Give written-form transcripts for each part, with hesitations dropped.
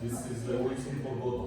This is waiting for Godot.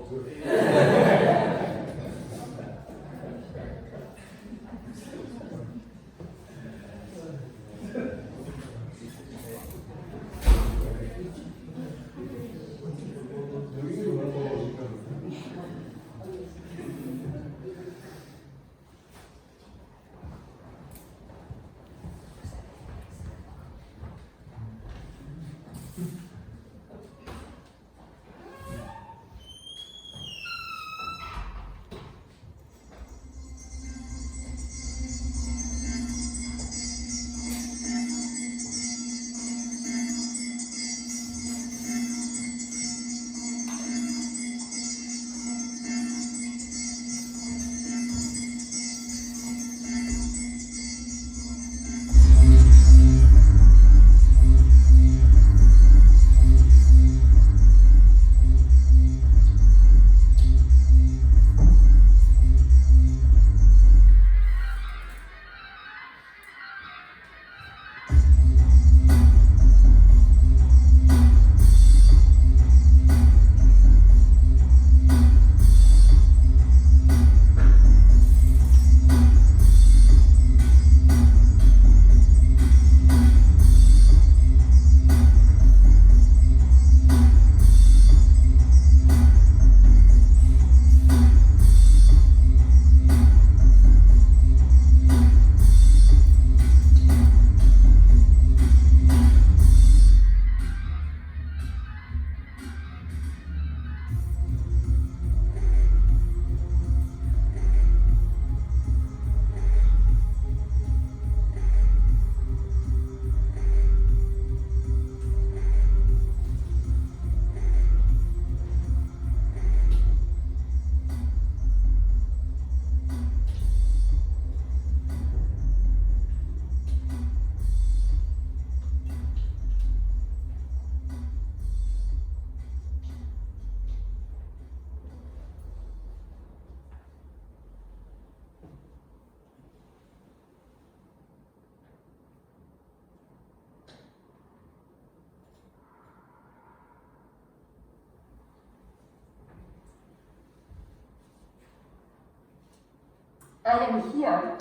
I am here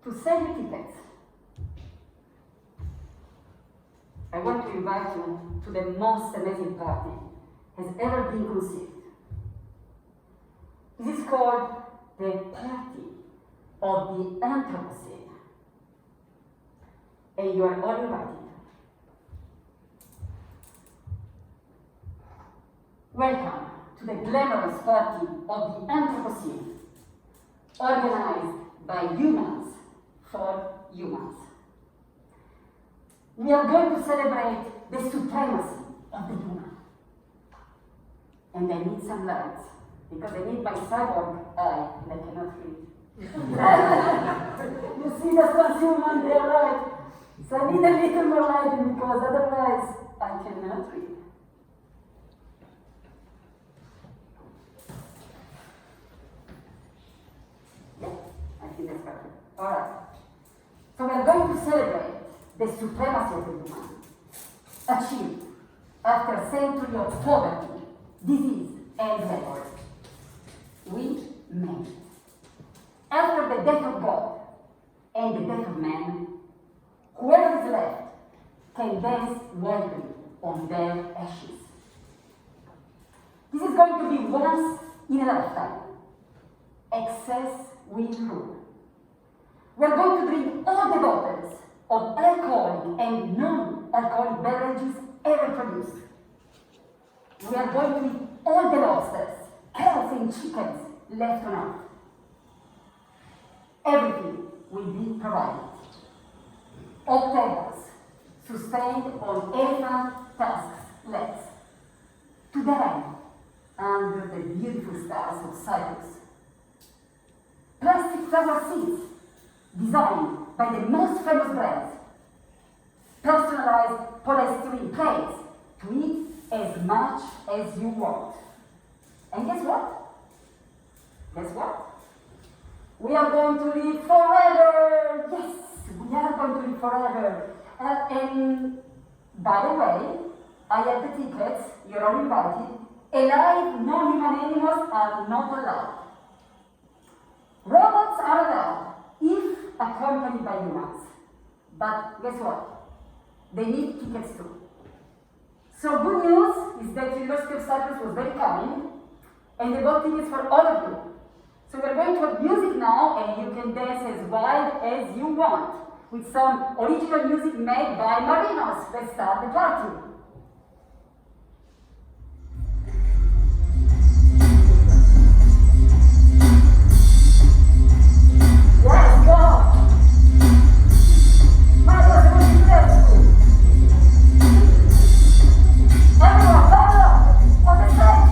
to sell you tickets. I want to invite you to the most amazing party has ever been conceived. This is called the Party of the Anthropocene. And you are all invited. Welcome to the glamorous party of the Anthropocene, organized by humans for humans. We are going to celebrate the supremacy of the human. And I need some lights, because I need my cyborg eye, and I cannot read. You see the transhuman there, right? So I need a little more light, because otherwise I cannot read. Yeah, I think that's perfect. All right. So we are going to celebrate the supremacy of the human, achieved after a century of poverty, disease, and labor. We made it. After the death of God and the death of man, whoever is left can dance wildly on their ashes. This is going to be once in a lifetime. Excess will rule. We are going to drink all the bottles of alcoholic and non-alcoholic beverages ever produced. We are going to eat all the lobsters, cows, and chickens left on earth. Everything will be provided. Oak tables, sustained on elephant tusks legs, to die under the beautiful stars of Cyprus. Plastic flower seeds, designed by the most famous brands. Personalized polystyrene plates to eat as much as you want. And guess what? Guess what? We are going to live forever! Yes, we are going to live forever. And by the way, I have the tickets, you're all invited. Alive, non-human animals are not allowed. Robots are allowed, if accompanied by humans. But guess what? They need tickets too. So good news is that the University of Cyprus was very kind, and they bought tickets for all of you. So we're going to have music now, and you can dance as wild as you want, with some original music made by Marinos. Let's start the party. Yes, go! Marinos, the music is everyone, follow on the stage!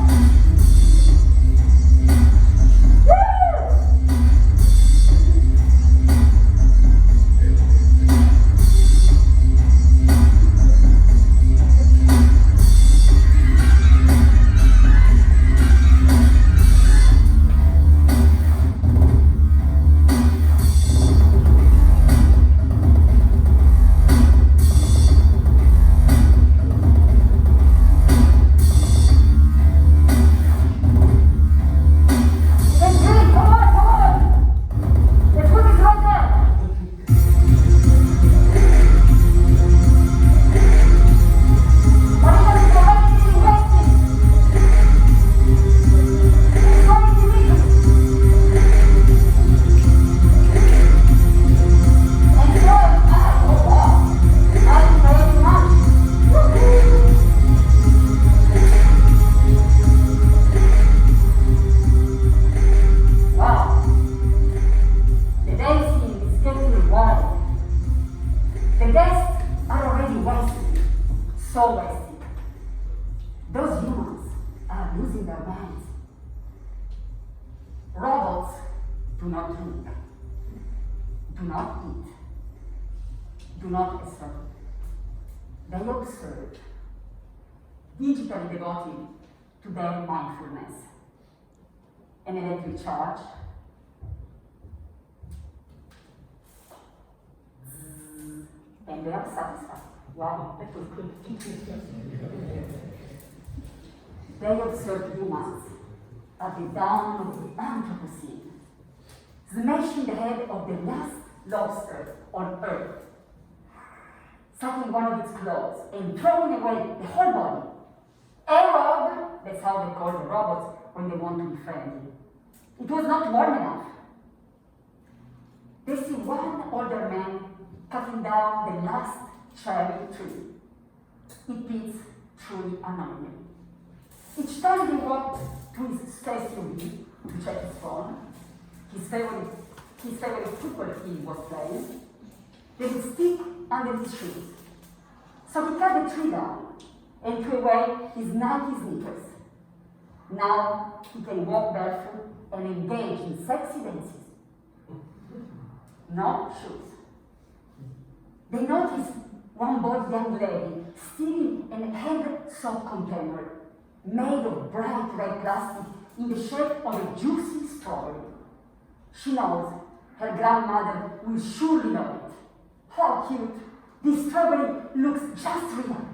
Digitally devoted to their mindfulness. And electric charge. And they are satisfied. Wow, that was good. They observe humans at the dawn of the Anthropocene, smashing the head of the last lobster on Earth, sucking one of its claws and throwing away the whole body. A-Rob, that's how they call the robots when they want to be friendly. It was not warm enough. They see one older man cutting down the last cherry tree. It beats truly annoying. Each time he walked to his SUV to check his phone, his favorite football team was playing, they would stick under his shoes. So he cut the tree down and threw away his Nike sneakers. Now he can walk barefoot and engage in sexy dances. No shoes. They noticed one bold young lady stealing an hand soap container made of bright red plastic in the shape of a juicy strawberry. She knows her grandmother will surely know it. How cute! This strawberry looks just real.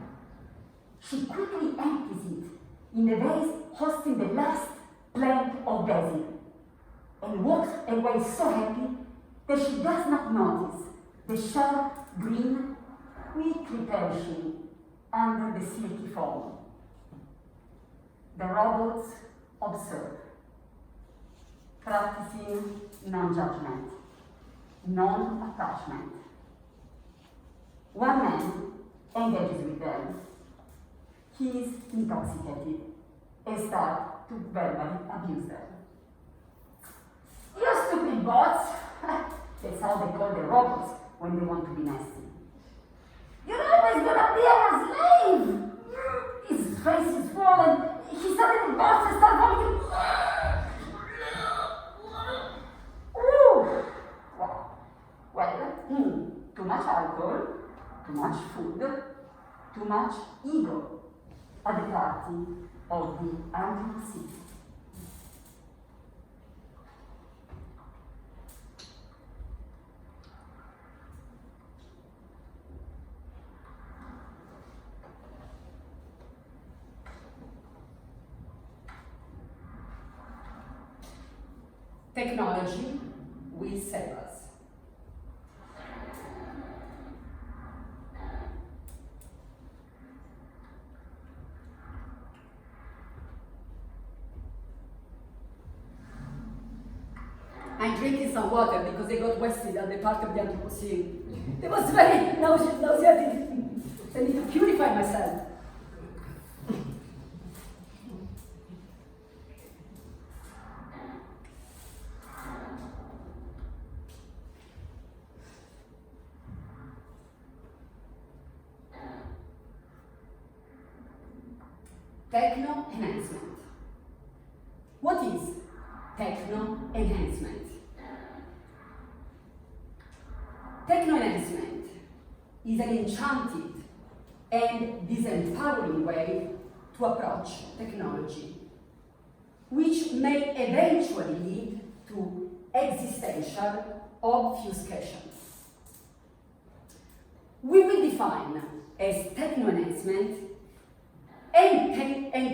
She quickly empties it in the vase hosting the last plant of basil and walks away so happy that she does not notice the sharp green, quickly perishing under the silky foam. The robots observe, practicing non-judgment, non-attachment. One man engages with them. He is intoxicated and starts to verbally abuse them. You stupid bots! That's how they call the robots when they want to be nasty. You're always gonna be our slave! His face is swollen. He suddenly bursts and starts vomiting. Ooh! Well, too much alcohol, too much food, too much ego at the party of the Andrew City. Technology will save us. I'm drinking some water because I got wasted at the part of the Anthropocene. It was very nauseating. I need to purify myself. Techno-enhancement. What is techno-enhancement? Techno-enhancement is an enchanted and disempowering way to approach technology, which may eventually lead to existential obfuscation. We will define as techno-enhancement and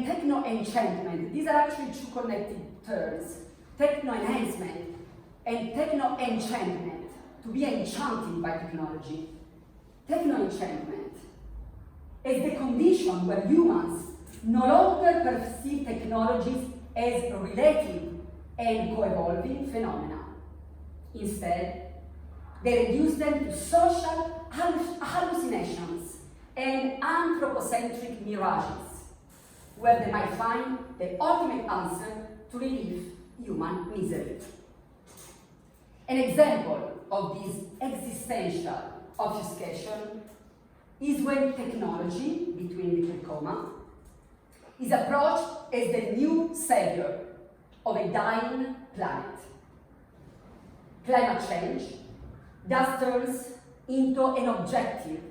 techno-enchantment. These are actually two connected terms. Techno-enhancement and techno-enchantment, to be enchanted by technology. Techno-enchantment is the condition where humans no longer perceive technologies as related and co-evolving phenomena. Instead, they reduce them to social hallucinations and anthropocentric mirages, where they might find the ultimate answer to relieve human misery. An example of this existential obfuscation is when technology, between little comma, is approached as the new savior of a dying planet. Climate change thus turns into an objective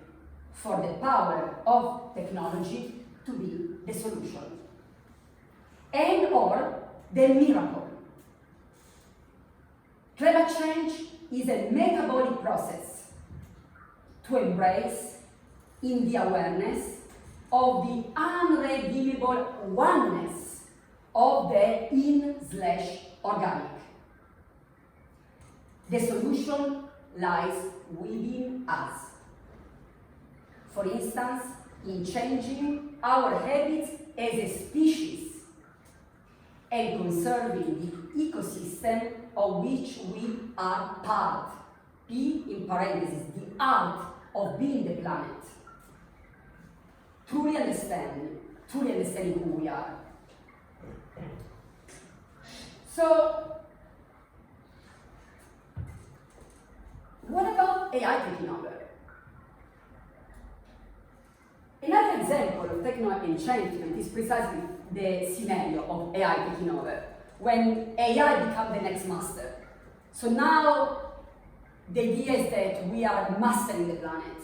for the power of technology to be the solution, and or the miracle. Climate change is a metabolic process to embrace in the awareness of the unredeemable oneness of the in/organic. The solution lies within us. For instance, in changing our habits as a species and conserving the ecosystem of which we are part. P in parentheses, the art of being the planet. Truly understanding who we are. So, what about AI taking over? Another example of techno-enchantment is precisely the scenario of AI taking over, when AI becomes the next master. So now, the idea is that we are mastering the planet.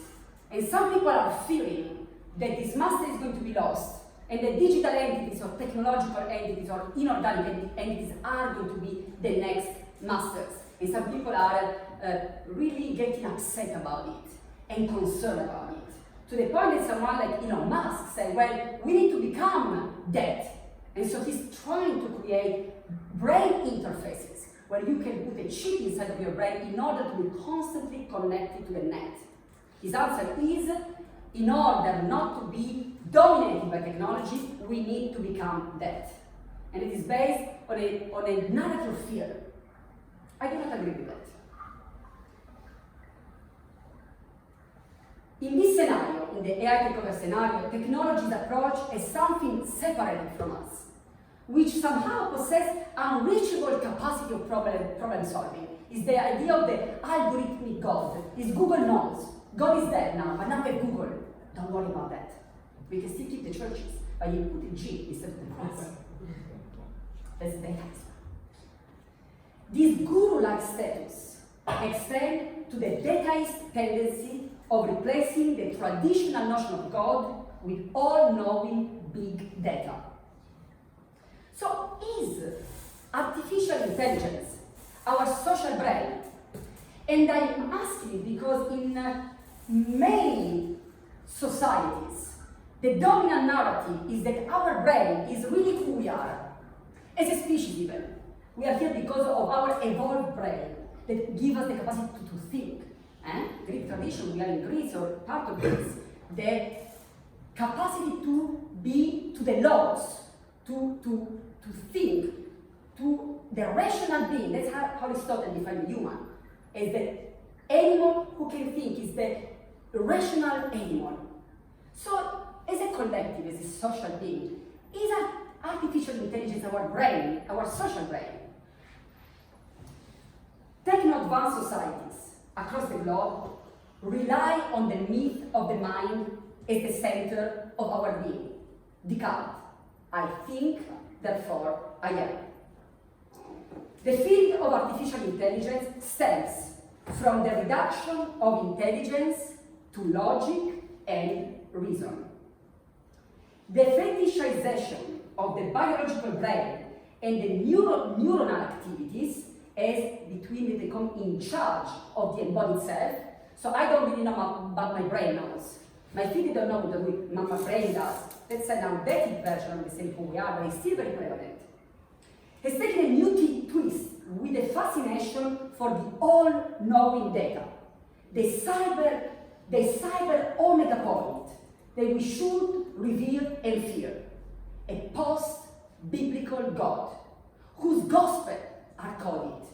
And some people are fearing that this master is going to be lost, and that digital entities or technological entities or inorganic entities are going to be the next masters. And some people are really getting upset about it and concerned about it. To the point that someone like Elon Musk said, well, we need to become that. And so he's trying to create brain interfaces where you can put a chip inside of your brain in order to be constantly connected to the net. His answer is, in order not to be dominated by technology, we need to become that. And it is based on a narrative of fear. I do not agree with that. In this scenario, in the AI takeover scenario, technology's approach is something separated from us, which somehow possess unreachable capacity of problem solving. Is the idea of the algorithmic God. Is Google knows. God is dead now, but now we have Google. Don't worry about that. We can still keep the churches, but you put a G instead of the cross. That's deism. This guru-like status extends to the dataist tendency of replacing the traditional notion of God with all-knowing big data. So is artificial intelligence our social brain? And I'm asking because in many societies, the dominant narrative is that our brain is really who we are, as a species even. We are here because of our evolved brain that gives us the capacity to think. Greek tradition, we are in Greece or part of Greece. The capacity to be to the laws, to think, to the rational being. That's how Aristotle defined human. As the animal who can think, is the rational animal. So, as a collective, as a social being, is artificial intelligence our brain, our social brain? Techno-advanced societies across the globe rely on the myth of the mind as the center of our being. Descartes, I think, therefore I am. The field of artificial intelligence stems from the reduction of intelligence to logic and reason. The fetishization of the biological brain and the neuronal activities as between they come in charge of the embodied self. So I don't really know about my brain knows. My feet don't know what my brain does. That's an outdated version of the same who we are, but it's still very prevalent. Has taken a new twist with a fascination for the all-knowing data. The cyber omega point that we should revere and fear. A post-biblical God, whose gospel are coded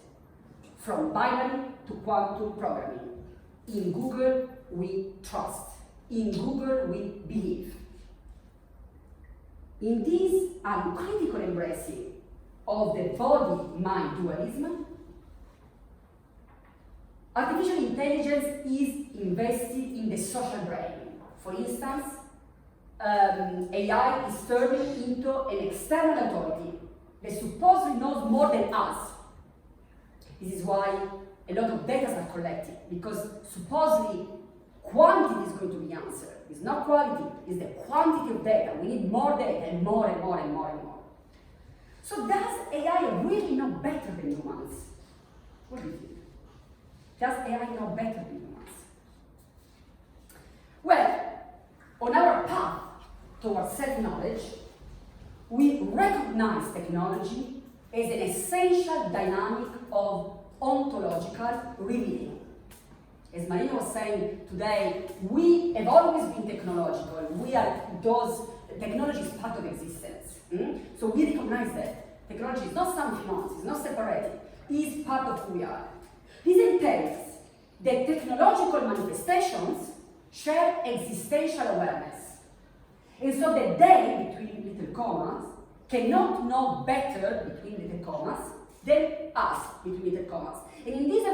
from binary to quantum programming. In Google, we trust. In Google, we believe. In this uncritical embracing of the body-mind dualism, artificial intelligence is invested in the social brain. For instance, AI is turning into an external authority that supposedly knows more than us. This is why a lot of data are collected, because supposedly quantity is going to be answered. It's not quality, it's the quantity of data. We need more data and more and more and more and more. So does AI really know better than humans? What do you think? Does AI know better than humans? Well, on our path towards self-knowledge, we recognize technology as an essential dynamic of ontological revealing. As Marino was saying today, we have always been technological. We are those, technology is part of existence. So we recognize that. Technology is not something else, it's not separated, it is part of who we are. This entails that technological manifestations share existential awareness. And so that they, between little commas, cannot know better between little commas than us between little commas. And in this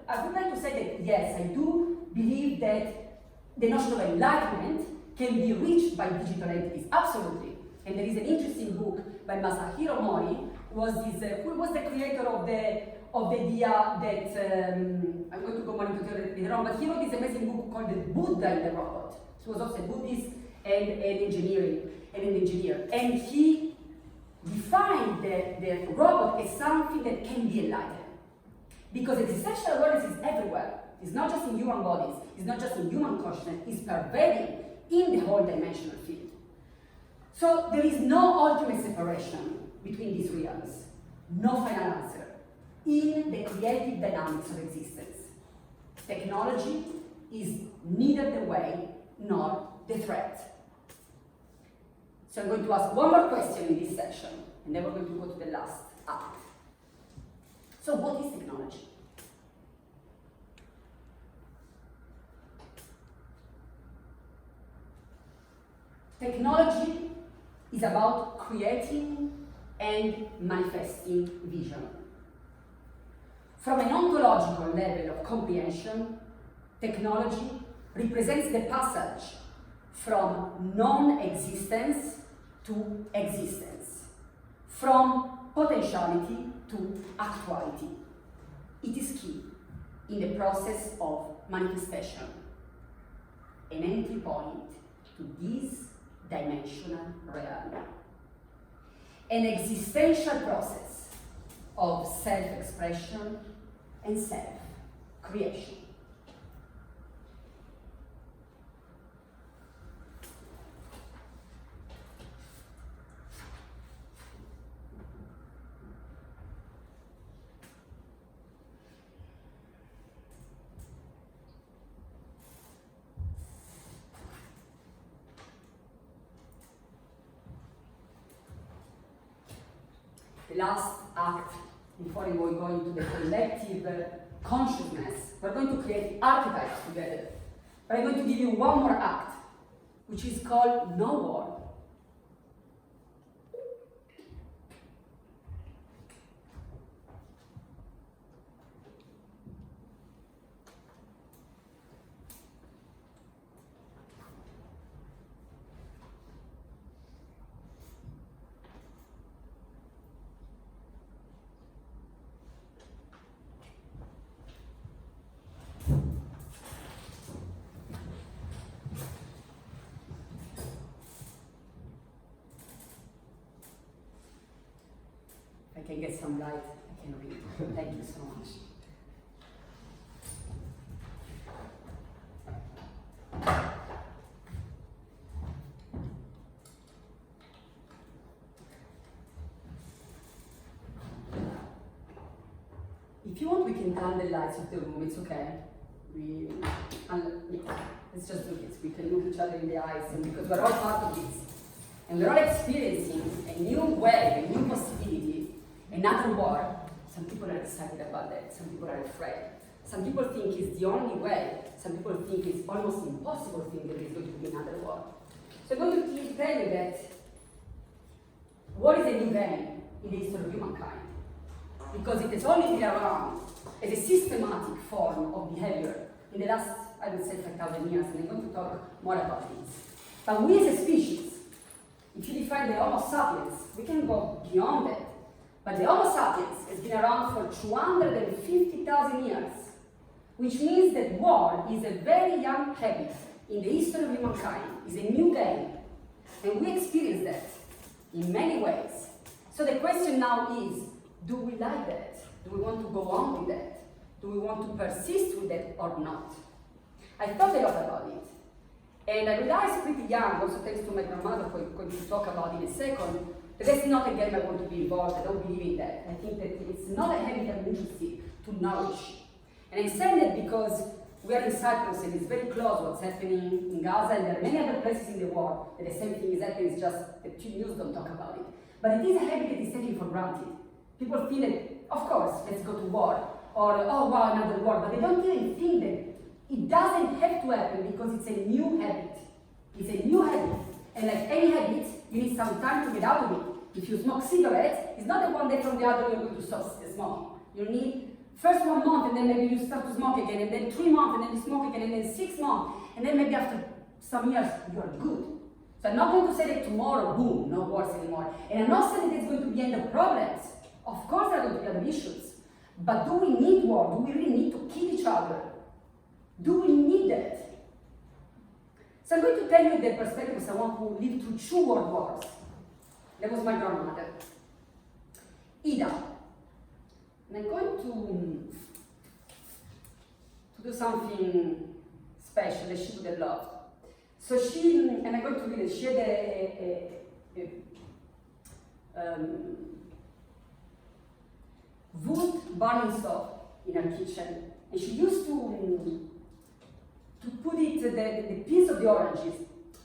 I would like to say that yes, I do believe that the notion of enlightenment can be reached by digital entities, absolutely. And there is an interesting book by Masahiro Mori, who was the creator of the idea that, I'm going to go more into theory later on, but he wrote this amazing book called The Buddha and the Robot. He was also a Buddhist and an engineer. And he defined the robot as something that can be enlightened. Because existential awareness is everywhere. It's not just in human bodies, it's not just in human consciousness, it's pervading in the whole dimensional field. So there is no ultimate separation between these realms, no final answer in the creative dynamics of existence. Technology is neither the way nor the threat. So I'm going to ask one more question in this section, and then we're going to go to the last act. So what is technology? Technology is about creating and manifesting vision. From an ontological level of comprehension, technology represents the passage from non-existence to existence, from potentiality to actuality. It is key in the process of manifestation, an entry point to this dimensional reality. An existential process of self-expression and self-creation. The last act, before we go into the collective consciousness, we're going to create archetypes together. But I'm going to give you one more act, which is called No War. I can get some light, I can read. Thank you so much. If you want, we can turn the lights of the room, it's okay. Let's just do this. We can look each other in the eyes, and because we're all part of this. And we're all experiencing a new way, a new possibility, another war. Some people are excited about that, some people are afraid. Some people think it's the only way, some people think it's almost impossible to think that there's going to be another war. So I'm going to tell you that war is a new game in the history of humankind, because it has only been around as a systematic form of behavior in the last, I would say, 5,000 years, and I'm going to talk more about this. But we as a species, if you define the Homo sapiens, we can go beyond that. But the Homo sapiens has been around for 250,000 years, which means that war is a very young habit in the history of humankind. It's a new game. And we experience that in many ways. So the question now is, do we like that? Do we want to go on with that? Do we want to persist with that or not? I thought a lot about it. And I realized pretty young, also thanks to my grandmother, who I'm going to talk about in a second, that that's not a game I want to be involved. I don't believe in that. I think that it's not a habit I'm interested to nourish. And I'm saying that because we are in Cyprus and it's very close what's happening in Gaza, and there are many other places in the world that the same thing is happening, it's just the news don't talk about it. But it is a habit that is taken for granted. People feel that, of course, let's go to war, or oh wow, another war, but they don't even think that it doesn't have to happen because it's a new habit. It's a new habit, and like any habit, you need some time to get out of it. If you smoke cigarettes, it's not that one day from the other you're going to stop smoking. You need first 1 month, and then maybe you start to smoke again, and then 3 months, and then you smoke again, and then 6 months, and then maybe after some years, you are good. So I'm not going to say that tomorrow, boom, no wars anymore. And I'm not saying that it's going to be end of problems. Of course there are going to be other issues. But do we need war? Do we really need to kill each other? Do we need that? So I'm going to tell you the perspective of someone who lived through 2 world wars. That was my grandmother, Ida. And I'm going to do something special that she would have loved. So and I'm going to read it, she had a wood burning stove in her kitchen, and she used to put it, the piece of the oranges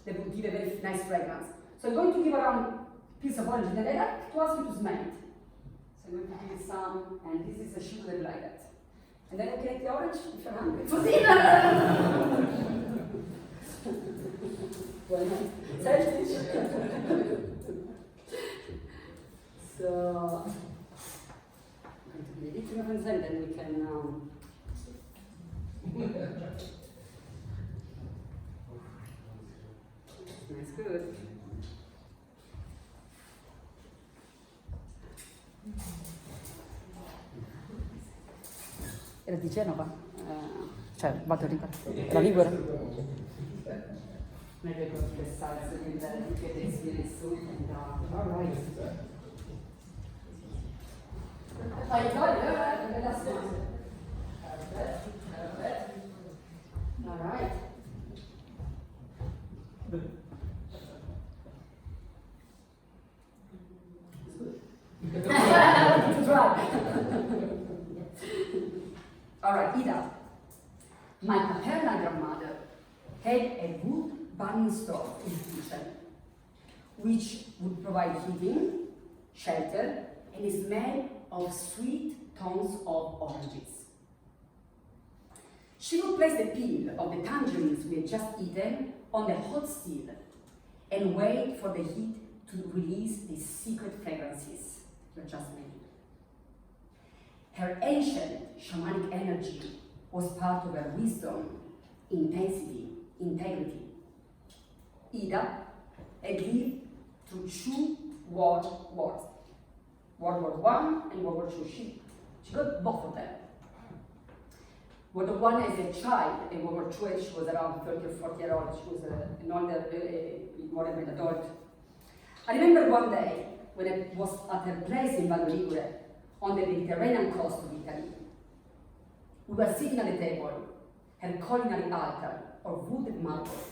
that would give a very nice fragrance. So I'm going to give her a piece of oranges, and I'd like to ask you to smell it. So I'm going to give it some, and this is a she would have liked that. And then I get the orange if you're hungry for dinner. So, I'm going to be a little different, and then we can. That's good. Era di Genova, cioè vado a ricordare, era Ligure. Non è che così le salse che testi nessuno, alright. Fai il gol, bella storia. Alright. Alright, Ida. My paternal grandmother had a wood burning stove in the kitchen, which would provide heating, shelter, and a smell of sweet tones of oranges. She would place the peel of the tangerines we had just eaten on the hot steel and wait for the heat to release the secret fragrances you just made. Her ancient shamanic energy was part of her wisdom, intensity, integrity. Ida had lived through 2 world wars, World War I and World War II. She got both of them. World War I as a child, and World War II she was around 30 or 40 years old. She was an older, more than an adult. I remember one day when I was at her place in Val Ligure, on the Mediterranean coast of Italy. We were sitting at the table, her culinary altar of wood and marble,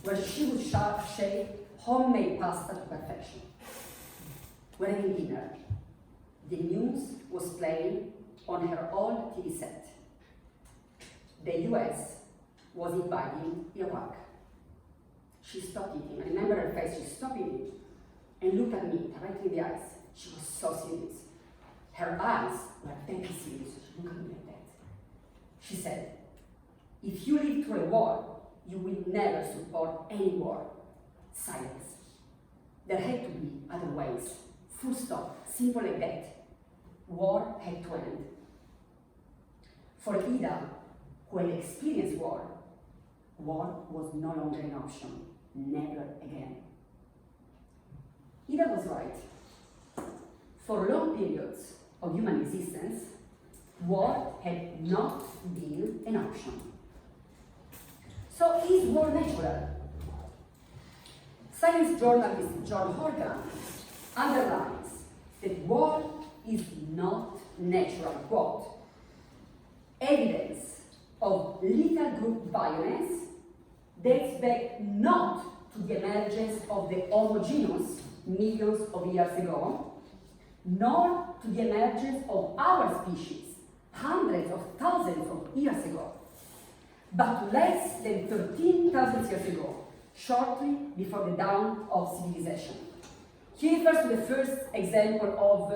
where she would shape homemade pasta to perfection. We're having dinner. The news was playing on her old TV set. The US was invading Iraq. She stopped eating. I remember her face. She stopped eating and looked at me directly in the eyes. She was so serious. Her eyes were very serious. She looked at me like that. She said, if you live through a war, you will never support any war. Silence. There had to be other ways. Full stop. Simple like that. War had to end. For Ida, who had experienced war, war was no longer an option. Never again. Ida was right. For long periods of human existence, war had not been an option. So is war natural? Science journalist John Horgan underlines that war is not natural. Quote, evidence of lethal group violence dates back not to the emergence of the homogeneous millions of years ago, nor to the emergence of our species hundreds of thousands of years ago, but less than 13,000 years ago, shortly before the dawn of civilization. He refers to the first example of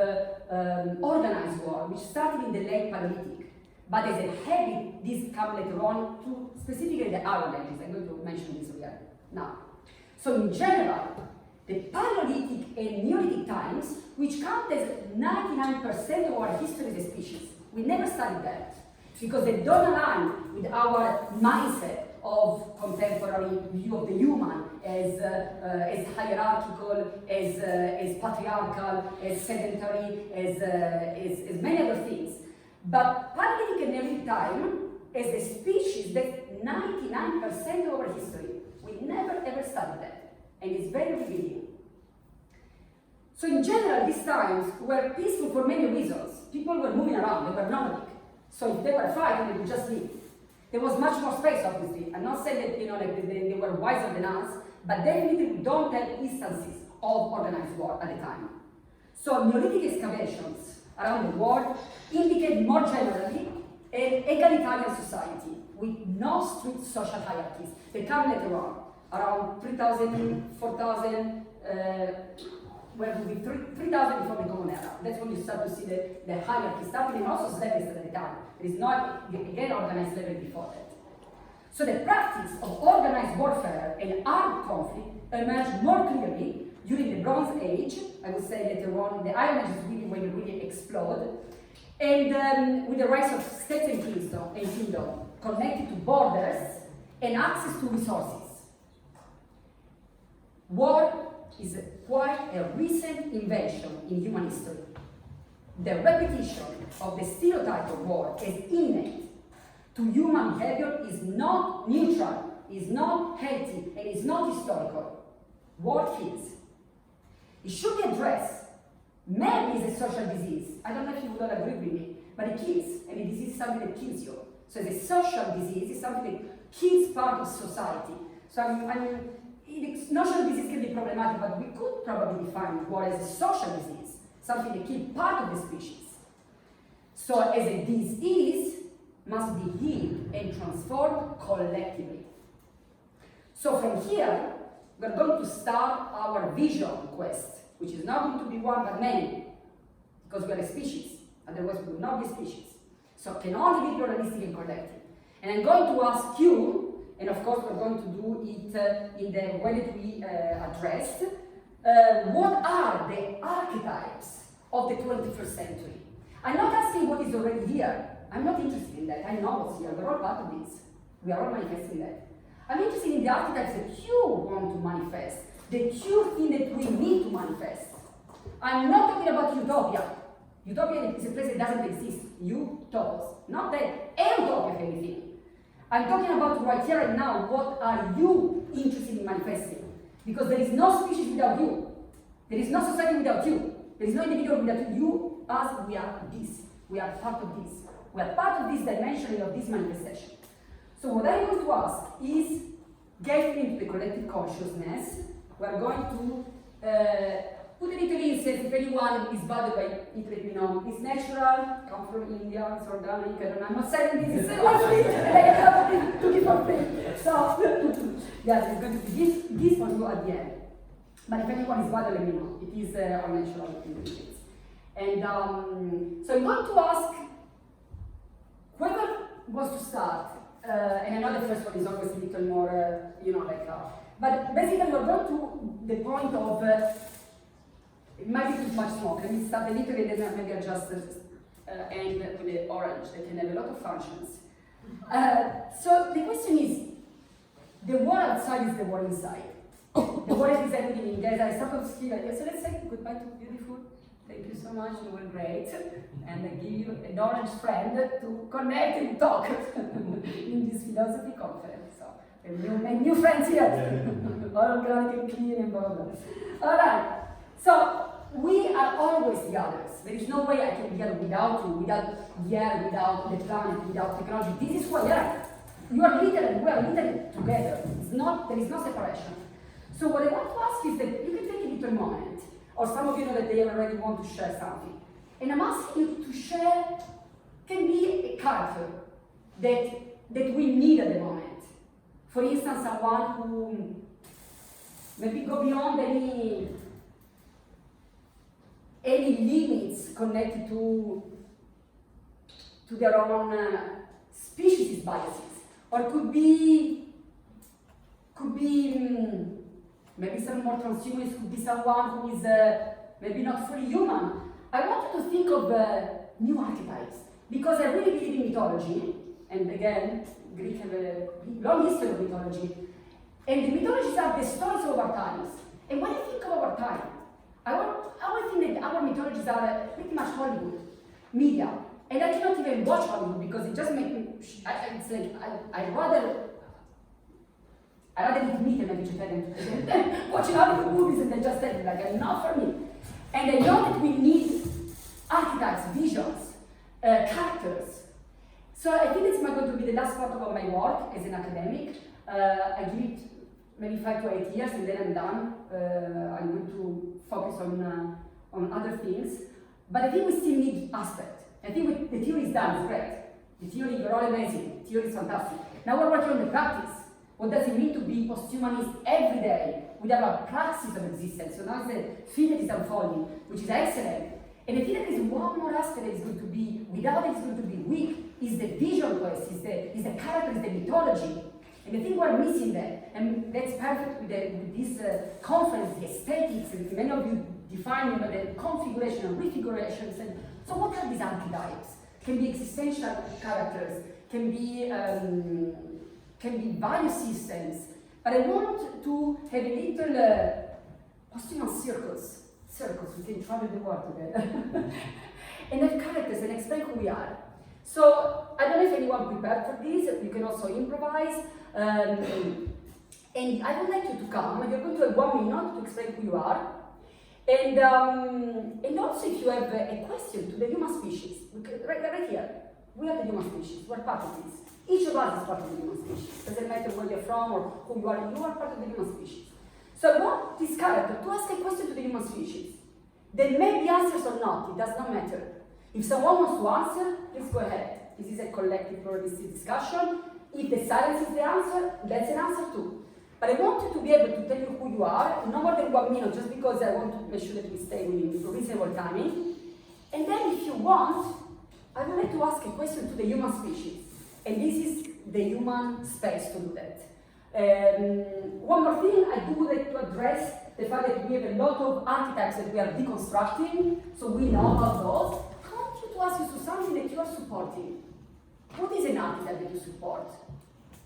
organized war, which started in the late Paleolithic, but as a habit, this comes later on to specifically the Iron Ages. I'm going to mention this again now. So in general, the Paleolithic and Neolithic times, which count as 99% of our history as a species, we never studied that, because they don't align with our mindset of contemporary view of the human as hierarchical, as patriarchal, as sedentary, as many other things. But Paleolithic and Neolithic time, as a species, that's 99% of our history. We never ever studied that, and it's very revealing. So in general, these times were peaceful for many reasons. People were moving around, they were nomadic. So if they were fighting, they would just leave. There was much more space, obviously. I'm not saying that like they were wiser than us, but definitely we don't have instances of organized war at the time. So Neolithic excavations around the world indicate more generally an egalitarian society with no strict social hierarchies. They come later on, around 3,000, 4,000, where it will be 3,000 before the Common Era. That's when you start to see the hierarchy starting, and also slavery at the time. There is not, again, organized slavery before that. So the practice of organized warfare and armed conflict emerged more clearly during the Bronze Age, I would say later on. The Iron Age is really when it really exploded, and with the rise of states and kingdom connected to borders and access to resources. War is quite a recent invention in human history. The repetition of the stereotype of war as innate to human behavior is not neutral, is not healthy, and is not historical. War kills. It should be addressed. Maybe it's a social disease. I don't know if you would all agree with me, but it kills, and a disease is something that kills you. So it's a social disease, it's something that kills part of society. So social disease can be problematic, but we could probably define war as a social disease, something that kills part of the species. So as a disease, must be healed and transformed collectively. So from here, we're going to start our vision quest, which is not going to be one but many, because we are a species, otherwise we will not be a species. So it can only be pluralistic and collective. And I'm going to ask you, and of course we're going to do it in the way that we addressed, what are the archetypes of the 21st century? I'm not asking what is already here. I'm not interested in that. I know what's here. We're all part of this. We are all manifesting that. I'm interested in the archetypes that you want to manifest, that you think that we need to manifest. I'm not talking about utopia. Utopia is a place that doesn't exist. Utopias. Not that a utopia of anything. I'm talking about right here and now, what are you interested in manifesting? Because there is no species without you. There is no society without you. There is no individual without you. Us, we are this. We are part of this. We are part of this dimension of this manifestation. So what I want to ask is, getting into the collective consciousness, we are going to put an Italian sense. If anyone is bothered by it, let me know. It's natural, come from India, it's organic, I don't know. I'm not saying this, it's one to give for free. So, yes, it's going to be this for you at the end. But if anyone is bothered, let me know. It is our natural ingredients. And so I'm going to ask whoever wants to start. And I know the first one is always a little more, but basically we're going to the point of, it might be too much smoke. Let me start a little and then maybe adjust end with the orange. They can have a lot of functions. So the question is, the war outside is the war inside. The war is happening in Gaza. I sort of feel like, so let's say goodbye to beautiful. Thank you so much, you were great. And I give you an orange friend to connect and talk in this philosophy conference. So, and new friends here. All organic and clean and blah, blah, blah. All right. So, we are always the others. There is no way I can be here without you, without the air, without the planet, without technology. This is who I am. We are literally together. There is no separation. So what I want to ask is that you can take a little moment, or some of you know that they already want to share something. And I'm asking you to share can be a character that we need at the moment. For instance, someone who maybe go beyond any limits connected to their own species biases, or could be maybe some more transhumanists, could be someone who is maybe not fully human. I wanted to think of new archetypes, because I really believe in mythology, and again, Greek have a long history of mythology, and the mythologies are the stories of our times. And when I think of our time, I would think that our mythologies are pretty much Hollywood, media, and I cannot even watch Hollywood because it just makes me, it's like, I'd rather eat meat and a vegetarian than watching Hollywood movies and they just tell me, like, enough for me. And I know that we need archetypes, visions, characters. So I think it's going to be the last part of my work as an academic. I give it maybe 5 to 8 years and then I'm done. I'm going to focus on other things. But I think we still need aspect. I think the theory is done, it's great. The theory, you're all amazing. The theory is fantastic. Now we're working on the practice. What does it mean to be posthumanist every day? We have a praxis of existence. So now the field that is unfolding, which is excellent. And I think there is one more aspect that is going to be, without it, it's going to be weak, is the vision quest, is the character, is the mythology. And I think we're missing that. And that's perfect with this conference, the aesthetics, and many of you define the configuration and refigurations. And so what are these archetypes? Can be existential characters, can be value systems. But I want to have a little posthumous circles, we can travel the world together. And have characters and explain who we are. So I don't know if anyone prepared for this, you can also improvise. And I would like you to come, you're going to have 1 minute to explain who you are. And also if you have a question to the human species, right here, we are the human species, we're part of this. Each of us is part of the human species. Doesn't matter where you're from or who you are part of the human species. So I want this character to ask a question to the human species. There may be answers or not, it does not matter. If someone wants to answer, please go ahead. This is a collective pluralistic discussion. If the silence is the answer, that's an answer too. But I want you to be able to tell you who you are, no more than 1 minute, just because I want to make sure that we stay within reasonable timing. And then if you want, I would like to ask a question to the human species. And this is the human space to do that. One more thing, I do like to address the fact that we have a lot of archetypes that we are deconstructing, so we know about those. I want you to ask you something that you are supporting. What is an archetype that you support?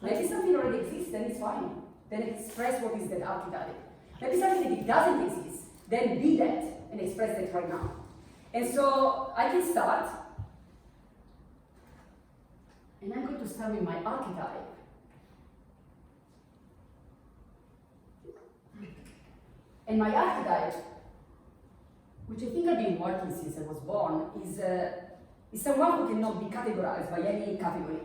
Maybe something already exists, then it's fine. Then express what is that archetype. Maybe something that it doesn't exist, then be that and express that right now. And so I can start. And I'm going to start with my archetype. And my archetype, which I think I've been working since I was born, is someone who cannot be categorized by any category.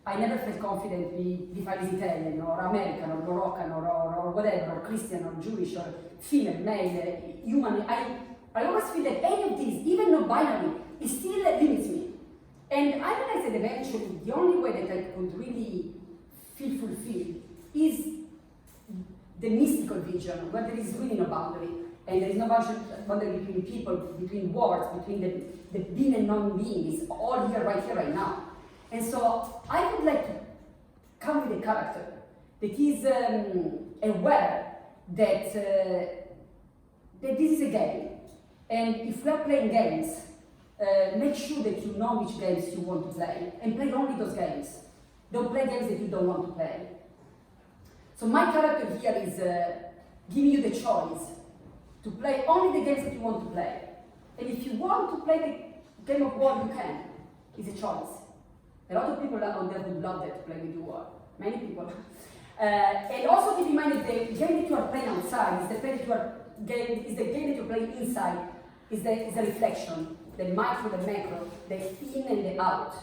I never felt confident be defined as Italian or American or Moroccan or whatever, or Christian or Jewish or female, male, human. I always feel that any of these, even non-binary, it still limits me. And I realized that eventually the only way that I could really feel fulfilled is the mystical vision, where there is really no boundary. And there is no boundary between people, between words, between the being and non-being. It's all here, right now. And so I would like to come with a character that is aware that this is a game. And if we are playing games, make sure that you know which games you want to play, and play only those games. Don't play games that you don't want to play. So my character here is giving you the choice to play only the games that you want to play. And if you want to play the game of war, you can. It's a choice. A lot of people out there would love that, to play with you war. Many people. And also keep in mind that the game that you are playing outside is the game that you're playing inside, is the reflection, the micro, the macro, the in and the out.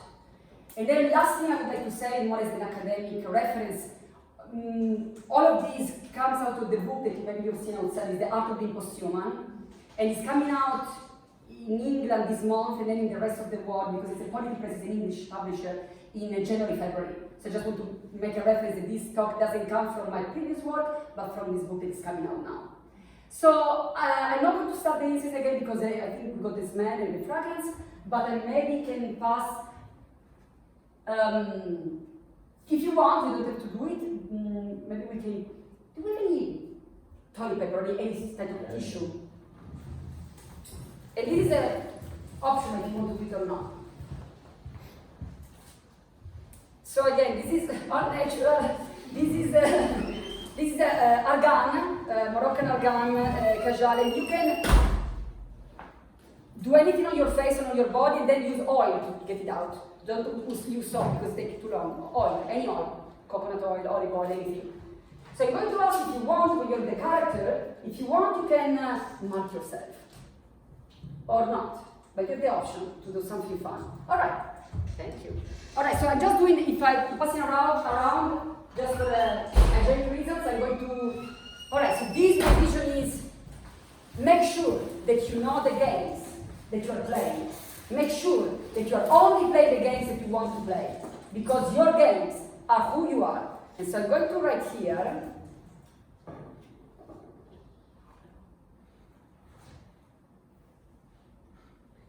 And then last thing I would like to say, more as an academic reference, all of this comes out of the book that maybe you've seen outside, is The Art of Being Posthuman, and it's coming out in England this month and then in the rest of the world, because it's a Polity Press, is an English publisher, in January, February. So I just want to make a reference that this talk doesn't come from my previous work, but from this book that is coming out now. So I'm not going to start the instance again because I think we got the smell and the fragrance, but I maybe can pass. If you want, you don't have to do it. Maybe we can. Do we need toilet paper or any type of tissue? And this is an option if you want to do it or not. So again, this is unnatural. This is argan, Moroccan argan, kajal, and you can do anything on your face and on your body, and then use oil to get it out. Don't use soap because it takes too long. Oil, any oil, coconut oil, olive oil, anything. So I'm going to ask if you want, when you're the character, if you want, you can mark yourself. Or not. But you have the option to do something fun. Alright, thank you. Alright, so I'm just doing, if I'm passing around, just for the agenda reasons, I'm going to... Alright, so this vision is, make sure that you know the games that you are playing. Make sure that you are only playing the games that you want to play. Because your games are who you are. And so I'm going to write here,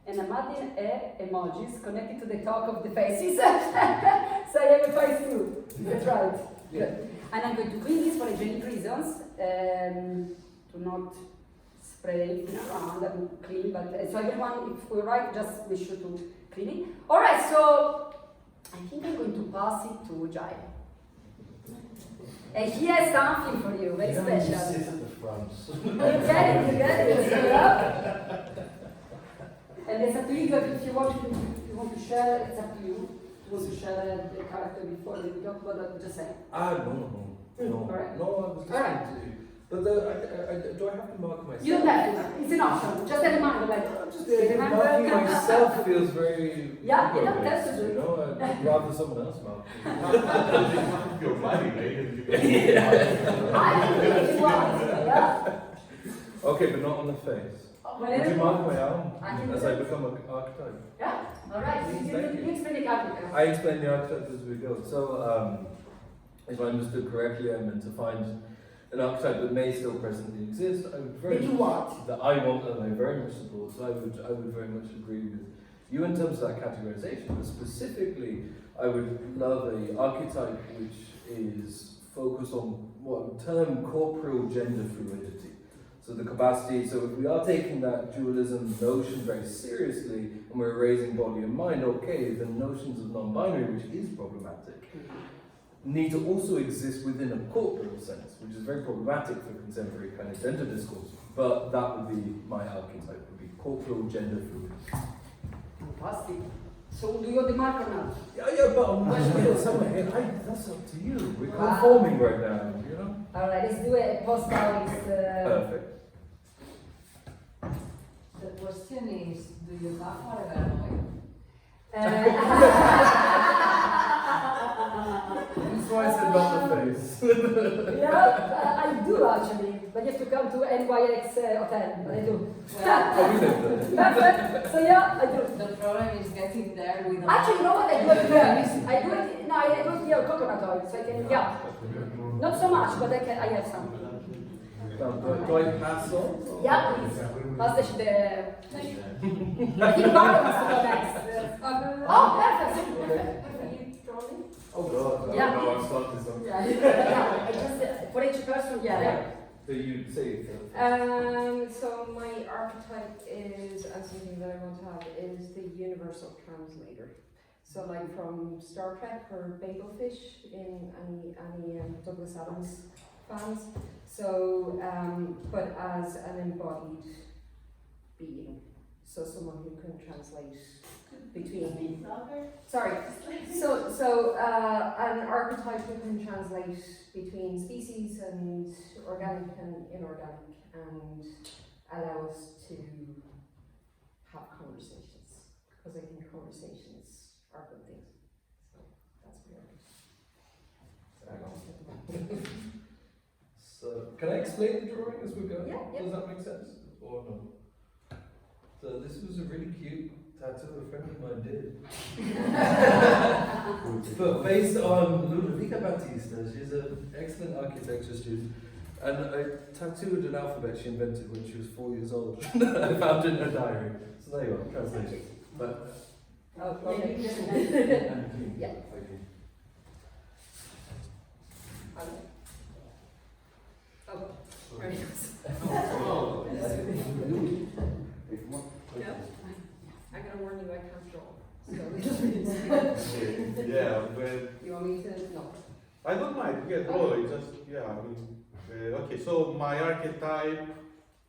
and I'm adding emojis connected to the talk of the faces. So I have a face too. That's right. Yeah. Good. And I'm going to clean this for hygienic reasons, to not spread anything around and clean. But so everyone, if we write, just make sure to clean it. All right. So I think I'm going to pass it to Jai. And he has something for you, very special. You sit at the front. You get it. Yeah. And it's up to you, if you want to share, it's up to you. If you want to share the character before we talk about that, just say. No. All right. No, I was listening to you. But do I have to mark myself? You don't have to, it's an option. Just a reminder, like, Just remember. marking myself feels very... Yeah, you know, ego-based, that's true. You know, I'd rather someone else mark me. You're funny, right? I think if you want, yeah. Okay, but not on the face. Would you mark my arm as I become an archetype? Yeah, all right. You explain the character. I explain the archetype as we go. So, if I understood correctly, I meant to find an archetype that may still presently exist. I would very That you want. That I want and I very much support. So I would very much agree with you in terms of that categorization. But specifically, I would love an archetype which is focused on what I would term corporeal gender fluidity. So the capacity, so if we are taking that dualism notion very seriously and we're erasing body and mind, okay, then notions of non-binary, which is problematic, need to also exist within a corporeal sense, which is very problematic for contemporary kind of gender discourse. But that would be my archetype, would be corporeal gender fluid. Fantastic. So do you want the marker now? Yeah, but on my scale somewhere, that's up to you. We're conforming right now, you know? Alright, let's do a post-out. Perfect. The question is, do you laugh or annoy? That's why I said not the face. Yeah, I do actually, but you have to come to NYX hotel, but I do. Oh, we live there. Perfect. So yeah, I do. The problem is getting there with a Actually, you know what? I do it here. I do it here, coconut oil, so I can, yeah. Not so much, but I have some. Do I pass on? Yeah, please. Pass the I think Barbara wants to go next. Oh, perfect. Oh God. Yeah. No, I'm starting something. Yeah, I just, for each person, yeah. So you say So my archetype is, and something that I want to have, is the universal translator. So like from Star Trek or Babelfish in any Douglas Adams fans. So, but as an embodied being. So someone who can translate between. Sorry. So an archetype who can translate between species and organic and inorganic and allow us to have conversations. Because I think conversations are good things. So that's weird. So can I explain the drawing as we go? Yeah. Does that make sense? Or no? So this was a really cute tattoo a friend of mine did. But based on Ludovica Battista, she's an excellent architecture student. And I tattooed an alphabet she invented when she was 4 years old. I found it in her diary. So there you are, translation. But Oh, okay. Yeah. Oh, Marinos. Yeah. I'm gonna warn you, I can't draw. So Yeah, but you want me to? No. I don't mind. Yeah, draw. It's just okay. So my archetype,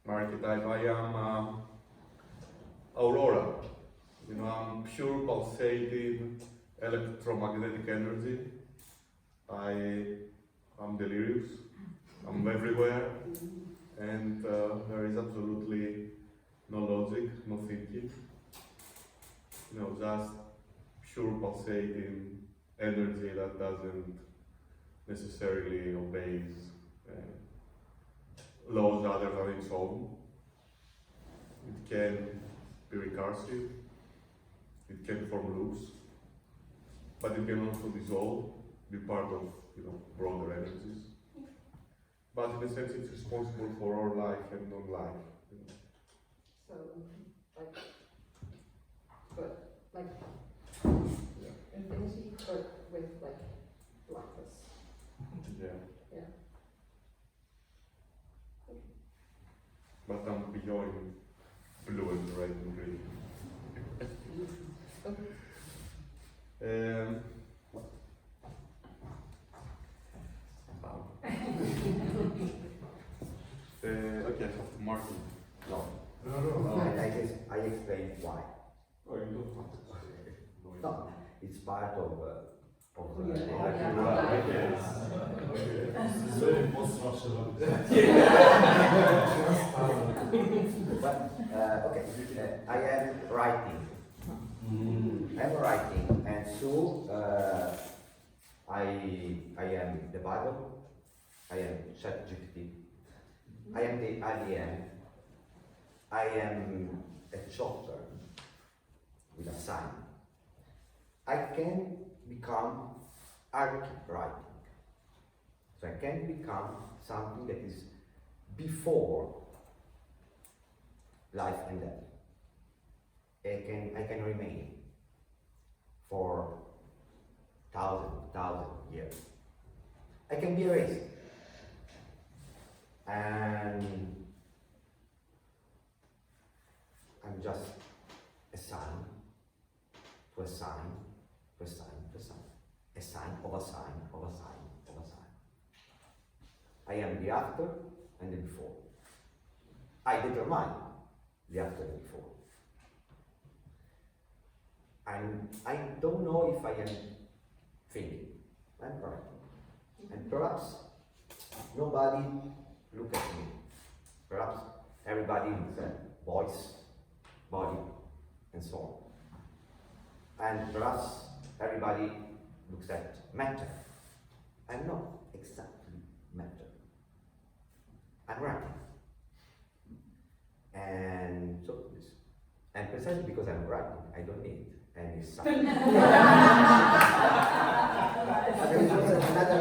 I am Aurora. You know, I'm pure pulsating electromagnetic energy. I'm delirious. I'm everywhere, and there is absolutely no logic, no thinking. You know, just pure pulsating energy that doesn't necessarily obeys laws other than its own. It can be recursive, it can form loops, but it can also dissolve, be part of broader energies. But in a sense, it's responsible for all life and non-life. So, like infinity, but with like blackness. Yeah. Yeah. But I'm beyond blue and red and green. Wow. Okay, I have to mark it. No. No. I explain why. Oh, you don't want to. No, it's part of okay, I am writing. I'm writing, and so I am the Bible, I am ChatGPT, I am the IBM, I am a chopper with a sign. I can become archwriting. So I can become something that is before life and death. I can remain for thousand years. I can be erased. And I'm just a sign to a sign, to a sign, to a sign. A sign of a sign of a sign of a sign. I am the after and the before. I determine the after and before. And I don't know if I am thinking. I'm writing. And perhaps nobody look at me. Perhaps everybody looks at voice, body, and so on. And perhaps everybody looks at matter. I'm not exactly matter. I'm writing. And so this. And precisely because I'm writing, I don't need any sign. Another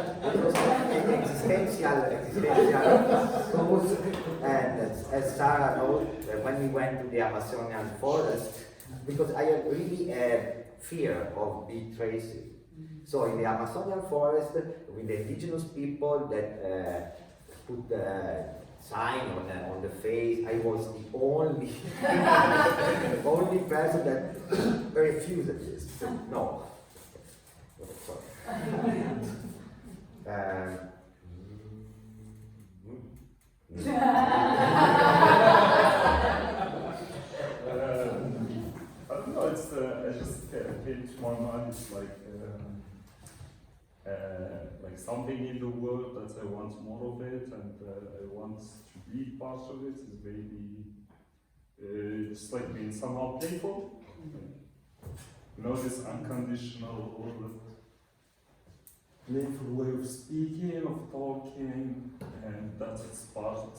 existential goals. And as Sarah knows, when we went to the Amazonian forest, because I really had fear of being traced. So in the Amazonian forest, with the indigenous people that put the sign on the face, I was the only only person that refused this. No. I don't know, it's I just came to my mind, it's like something in the world that I want more of it, and I want to be part of it, is maybe just like being somehow playful. You know, this unconditional or playful way of speaking, of talking, and that it's part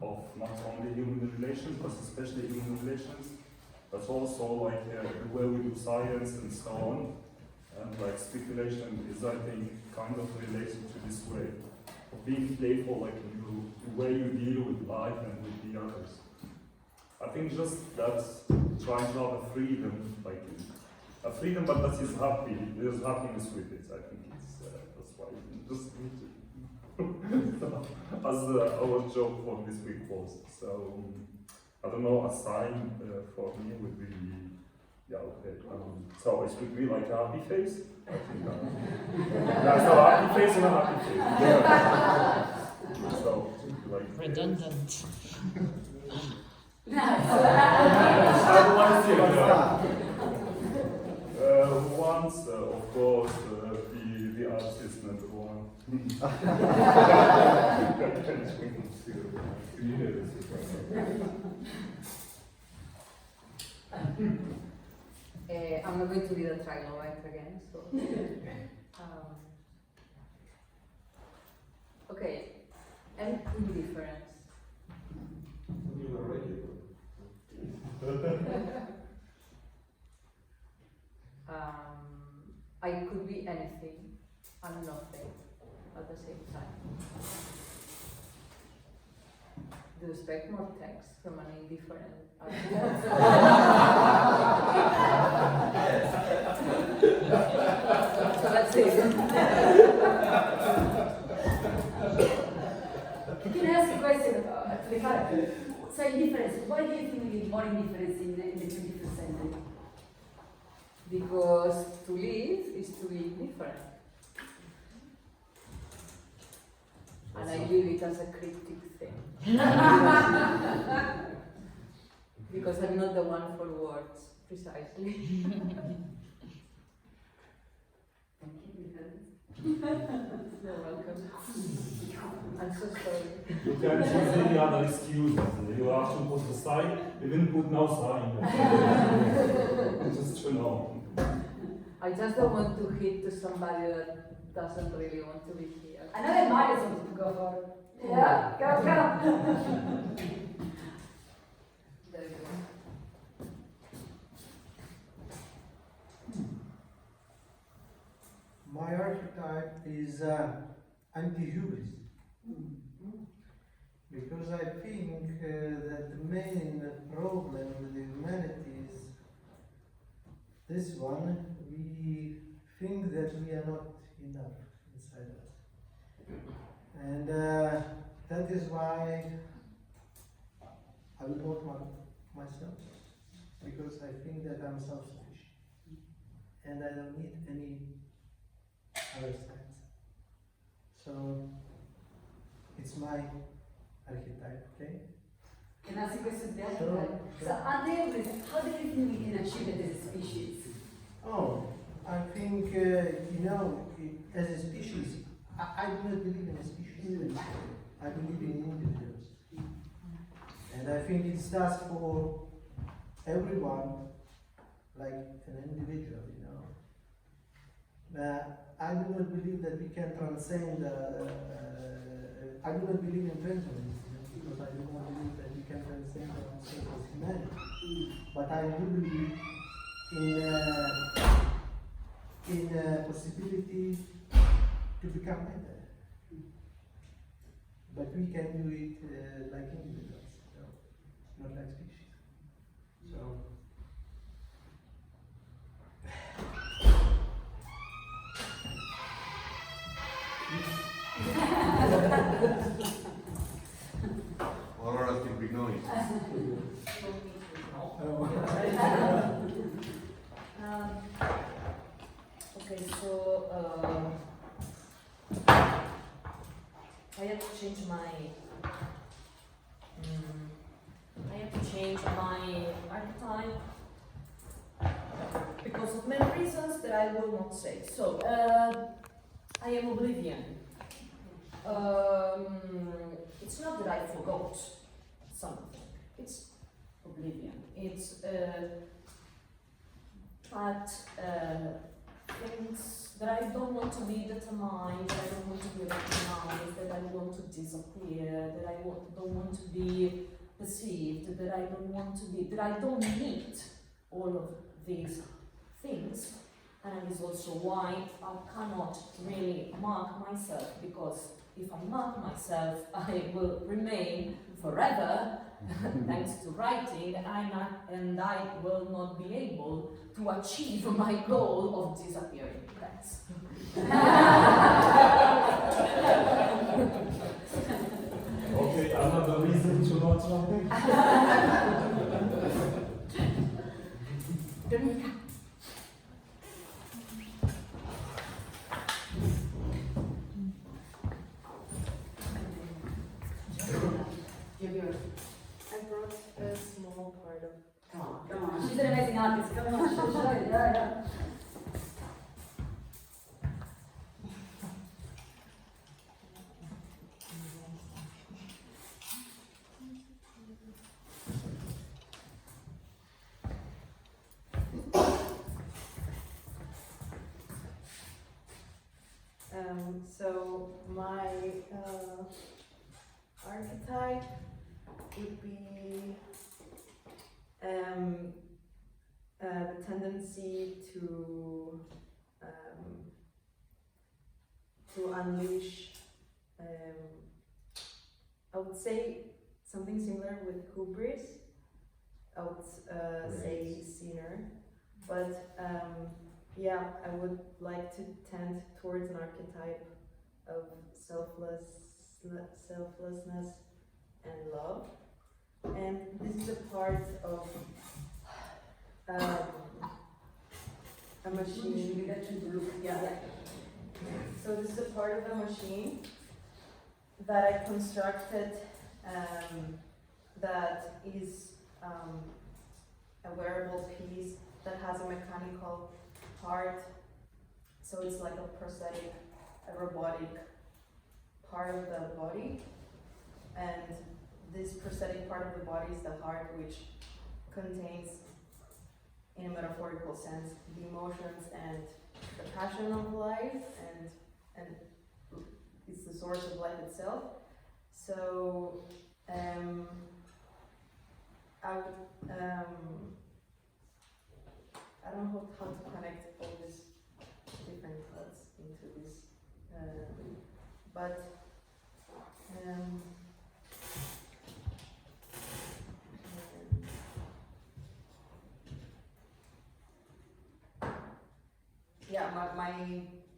of not only human relations, but especially human relations That's also like the way we do science and so on. And like speculation is, I think, kind of related to this way of being playful, like the way you deal with life and with the others. I think just that's trying to have a freedom, like a freedom, but that is happy. There's happiness with it. I think it's that's why you just need to. As our joke for this week was. So I don't know. A sign for me would be. Yeah, okay. So it would be like a happy face. I think there's a happy face and a happy face. Yeah. So, like. Redundant. I don't want to say once, of course, the artist number one. I'm not going to be the trilobites again, so. Okay, and indifference. I could be anything and nothing at the same time. Do you expect more text from an indifferent artist? So that's it. Can I ask a question to the character? So indifference, why do you think we need more indifference in the 21st century? Because to live is to be different. And I leave it as a cryptic thing. Because I'm not the one for words, precisely. You're welcome. I'm so sorry. You can't choose any other excuses. You have to put the sign, even put no sign. Just to know. I just don't want to hit to somebody that doesn't really want to be here. Another Marinos wanted to go for. Yeah, go. There you go. My archetype is anti-hubris. Because I think that the main problem with humanity is this one. We think that we are not enough inside us. And that is why I will vote myself. Because I think that I'm self-sufficient. And I don't need any other sides. So it's my archetype, okay? Can I ask a question to the Sure, archetype? sure. So how do you think we can achieve it as a species? Oh, I think, as a species, I do not believe in a species. I believe in individuals. And I think it starts for everyone like an individual, I do not believe that we can transcend, I do not believe in transhumanism, because I do not believe that we can transcend ourselves as humanity. But I do believe in a possibility to become better. But we can do it like individuals, not like species. So. Aurora can be noise. Okay, so I have to change my archetype because of many reasons that I will not say. So I am oblivion. It's not that I forgot something. It's oblivion. It's things that I don't want to be determined, that I don't want to be recognized, that I want to disappear, that I don't want to be perceived, that I don't want to be, that I don't need all of these things, and it is also why I cannot really mark myself, because if I mark myself, I will remain forever, thanks to writing, and I will not be able to achieve my goal of disappearing. Thanks. Okay, another reason to not write. Dominika. I brought a small part of. Come on. She's an amazing artist. Come on, show it. Yeah. So my archetype would be the tendency to unleash. I would say something similar with hubris. I would say sinner, but yeah, I would like to tend towards an archetype of selflessness and love. And this is a part of a machine. Yeah. So this is a part of a machine that I constructed that is a wearable piece that has a mechanical part. So it's like a prosthetic, a robotic part of the body. And this prosthetic part of the body is the heart, which contains, in a metaphorical sense, the emotions and the passion of life, and it's the source of life itself. So I don't know how to connect all these different thoughts into this, but yeah, my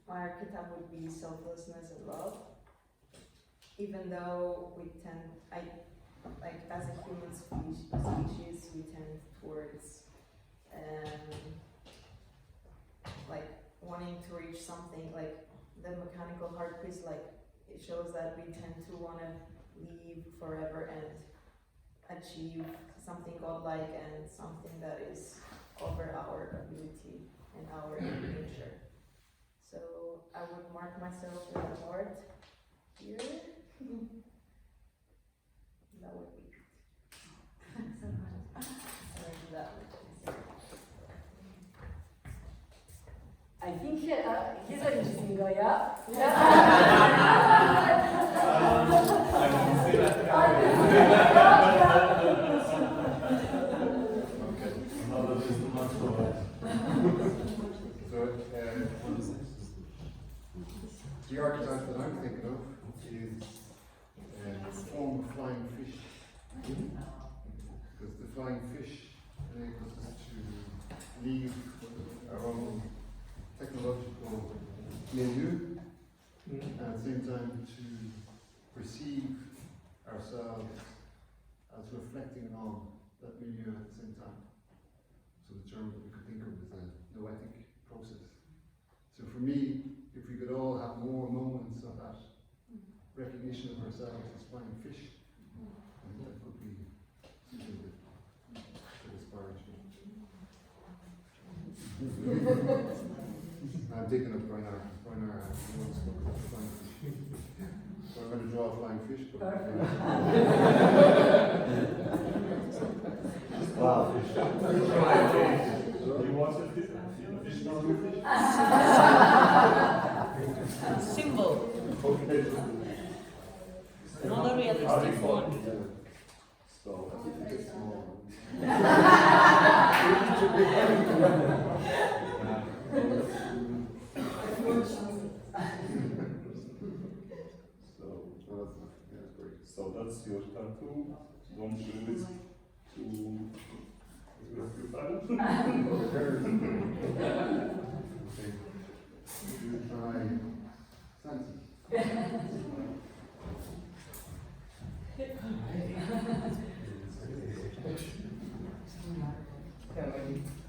archetype would be selflessness and love. Even though we tend, like as a human species, we tend towards like wanting to reach something, like the mechanical heart piece, like it shows that we tend to want to live forever and achieve something godlike and something that is over our ability and our nature. So I would mark myself with a heart here. That would be that would I think he's an interesting guy, yeah? Okay, another reason not to write. So, the archetype that I'm thinking of is the form of flying fish. Because the flying fish enables us to leave our own technological milieu, and at the same time to perceive ourselves as reflecting on that milieu at the same time. So the term that we could think of is a noetic process. So for me, if we could all have more moments of that recognition of ourselves as flying fish, I think that could be something that could inspire to. I'm thinking of Brian once spoke about flying fish. So I'm going to draw a flying fish. Wow. You want a fish now? Symbol. Not a realistic one. So, I think it's small. So that's your tattoo. Don't show it to your friend. You try senses. Yeah,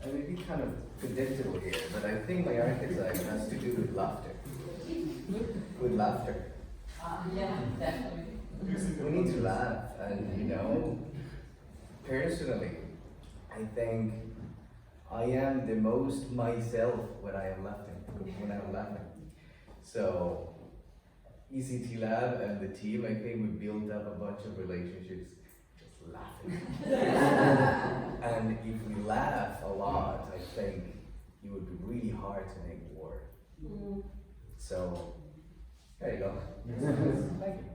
I may be kind of predictable here, but I think my archetype has to do with laughter. With laughter. Yeah, definitely. We need to laugh, and personally, I think I am the most myself when I am laughing. So, ECT-Lab and the team, I think we built up a bunch of relationships just laughing. And if we laugh a lot, I think it would be really hard to make war. So, there you go. Thank you.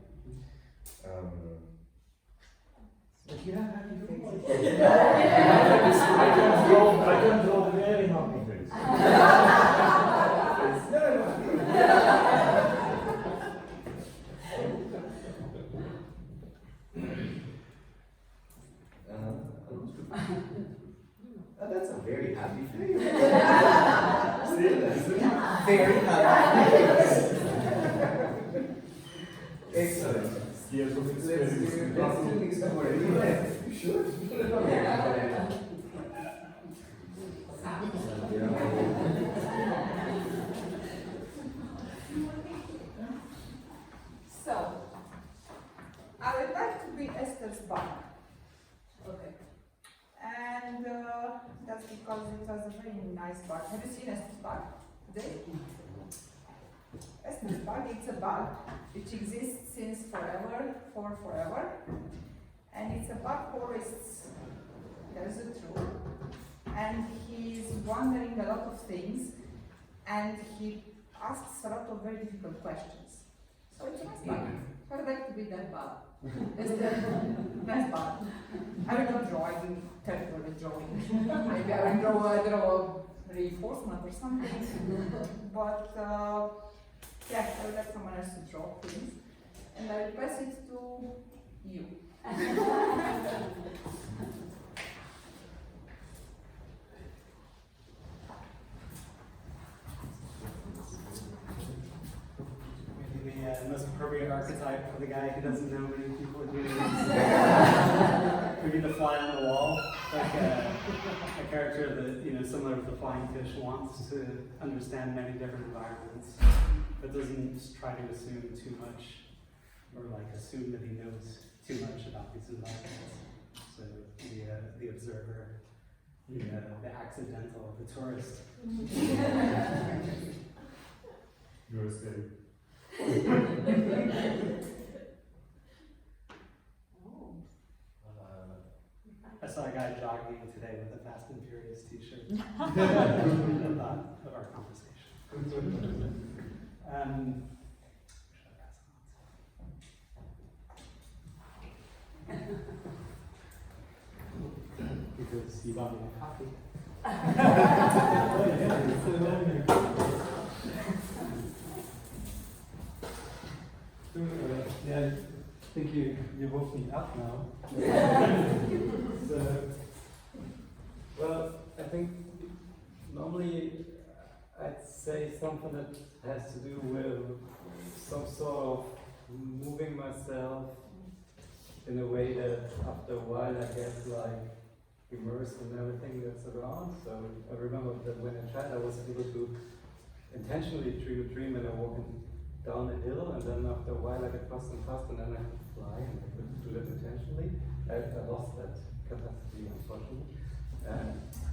But you have happy faces. I can draw very happy face. That's a very happy face. See? Very happy face. Excellent. Years of Let's experience. do this for you. Sure. So, I would like to be Esther's bug. Okay. And that's because it was a very nice bug. Have you seen Esther's bug today? Esther's bug, it's a bug which exists since forever, for forever. And it's a bug tourist, tells the truth. And he's wondering a lot of things, and he asks a lot of very difficult questions. So it's a nice bug. I would like to be that bug. Nice bug. I will not draw, I will terrible with drawing. Maybe I will draw, I don't know, reinforcement or something. But yeah, I would like someone else to draw things. And I will pass it to you. Maybe the most appropriate archetype for the guy who doesn't know many people are doing this. Maybe the fly on the wall, like a character that, similar to the flying fish, wants to understand many different environments, but doesn't try to assume too much, or assume that he knows too much about these environments. So the observer, the accidental, the tourist. You're safe. I saw a guy jogging today with a Fast and Furious t-shirt. I thought of our conversation. Because you bought me a coffee. Yeah, I think you woke me up now. So, well, I think normally I'd say something that has to do with some sort of moving myself in a way that after a while I get immersed in everything that's around. So I remember that when I tried, I was able to intentionally dream when I'm walking down a hill, and then after a while I get faster and faster, and then I could fly, and I could do that intentionally. I lost that capacity, unfortunately.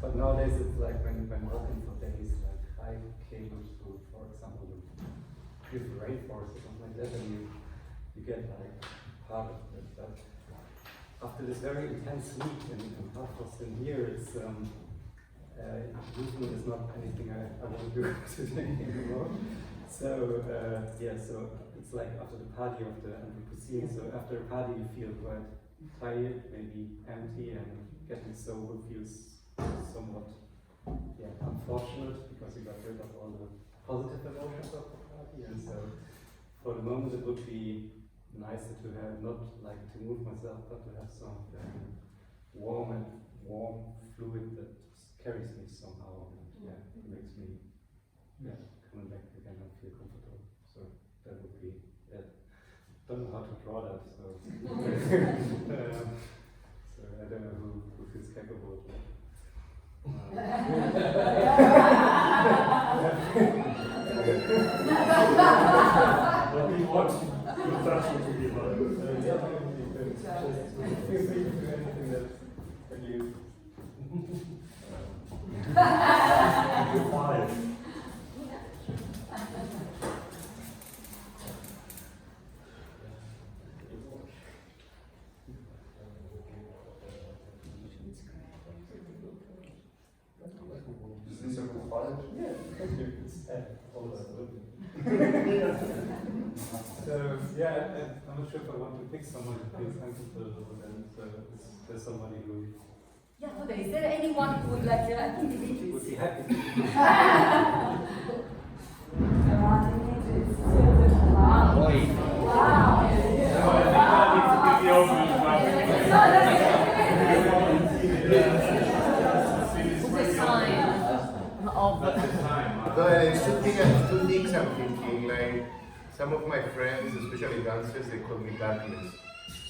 But nowadays it's like when walking for days, like high cables through, for example, the rainforest or something like that, and you get part of it. But after this very intense week in Boston here, it's movement is not anything I want to do today anymore. So so it's like after the party of the Anthropocene. So after a party, you feel quite tired, maybe empty, and getting sober feels is somewhat unfortunate because he got rid of all the positive emotions of the party, and so for the moment it would be nicer to have not like to move myself, but to have some warm fluid that carries me somehow and makes me coming back again and feel comfortable. So that would be it. Don't know how to draw that, so so I don't know who feels capable of that. What do you want? Good fashion to be like. Just feel free to do anything that you. Five. Is this a five? Yeah, thank you. It's all that. So I'm not sure if I want to pick someone who feels comfortable with them. So there's somebody who Yeah, okay. Is there anyone who would like I think Dimitris. would be happy. Two things I'm thinking, like some of my friends, especially dancers, they call me darkness.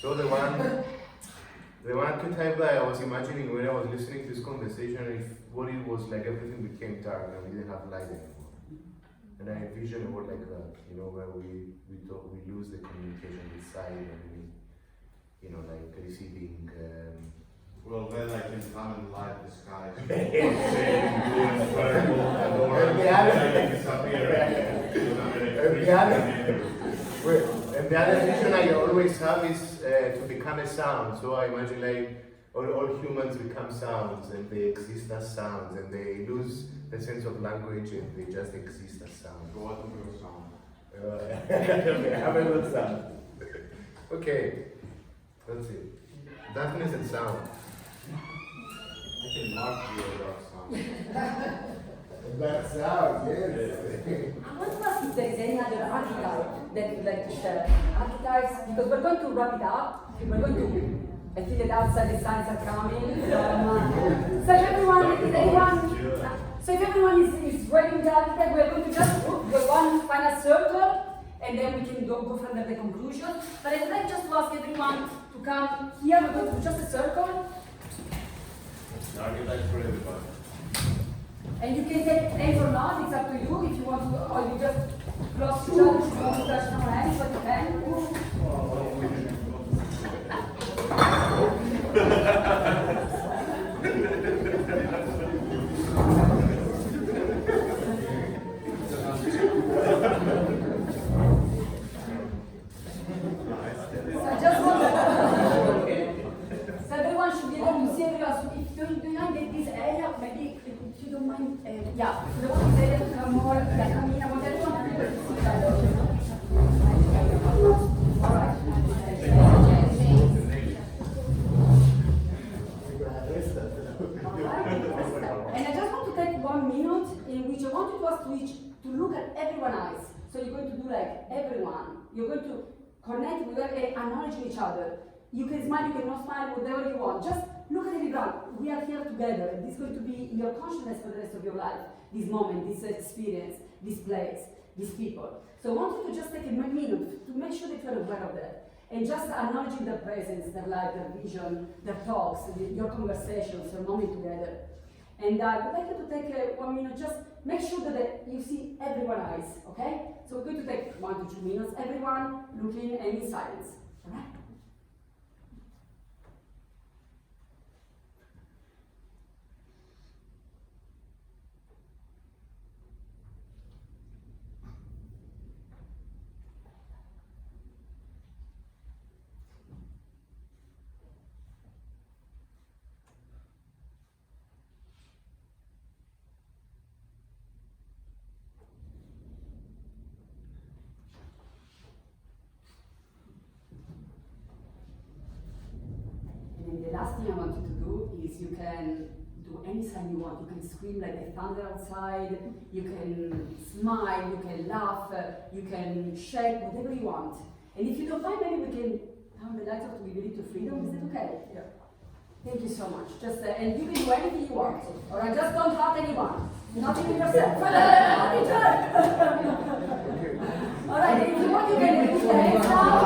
So the one time that I was imagining when I was listening to this conversation, if what it was like everything became dark and we didn't have light anymore. And I envision a world like that, where we lose the communication with sight and we, like receiving. Well, then I can come and light the sky. And the other vision I always have is to become a sound. So I imagine like all humans become sounds and they exist as sounds and they lose the sense of language and they just exist as sounds. So what is your sound? Okay, have a good sound. Okay, that's it. Darkness and sound. I can mark you a dark sound. That sound, yes. I want to ask if there is any other archetype that you'd like to share. Archetypes, because we're going to wrap it up. We're going to, I feel that outside the signs are coming. So if everyone is writing the archetype, we're going to just put the one final circle, and then we can go from there the conclusion. But I would like just to ask everyone to come here. We're going to do just a circle. Archetype for everybody. And you can take hands or not, it's up to you. If you want to, or you just close each other, if you want to touch no hands, but you can. So I just want so everyone should be able to see everyone. So if you don't get this area, maybe if you don't mind, yeah, if you don't want this area to come more, I want everyone to be able to see each other. All right. And I just want to take 1 minute in which I want you to ask to look at everyone's eyes. So you're going to do like everyone. You're going to connect with them and acknowledge each other. You can smile, you can not smile, whatever you want. Just look at everyone. We are here together. This is going to be in your consciousness for the rest of your life. This moment, this experience, this place, these people. So I want you to just take a minute to make sure that you're aware of that. And just acknowledging their presence, their life, their vision, their talks, your conversations, your moment together. And I would like you to take 1 minute, just make sure that you see everyone's eyes, okay? So we're going to take 1 to 2 minutes, everyone looking and in silence, all right? And the last thing I want you to do is you can do any sign you want. You can scream like the thunder outside, you can smile, you can laugh, you can shake, whatever you want. And if you don't mind, maybe we can have the light up to give you to freedom. Is that okay? Yeah. Thank you so much. Just and you can do anything you want. Alright, just don't hurt anyone. Not even yourself. Alright, if you want, you can put your hands down.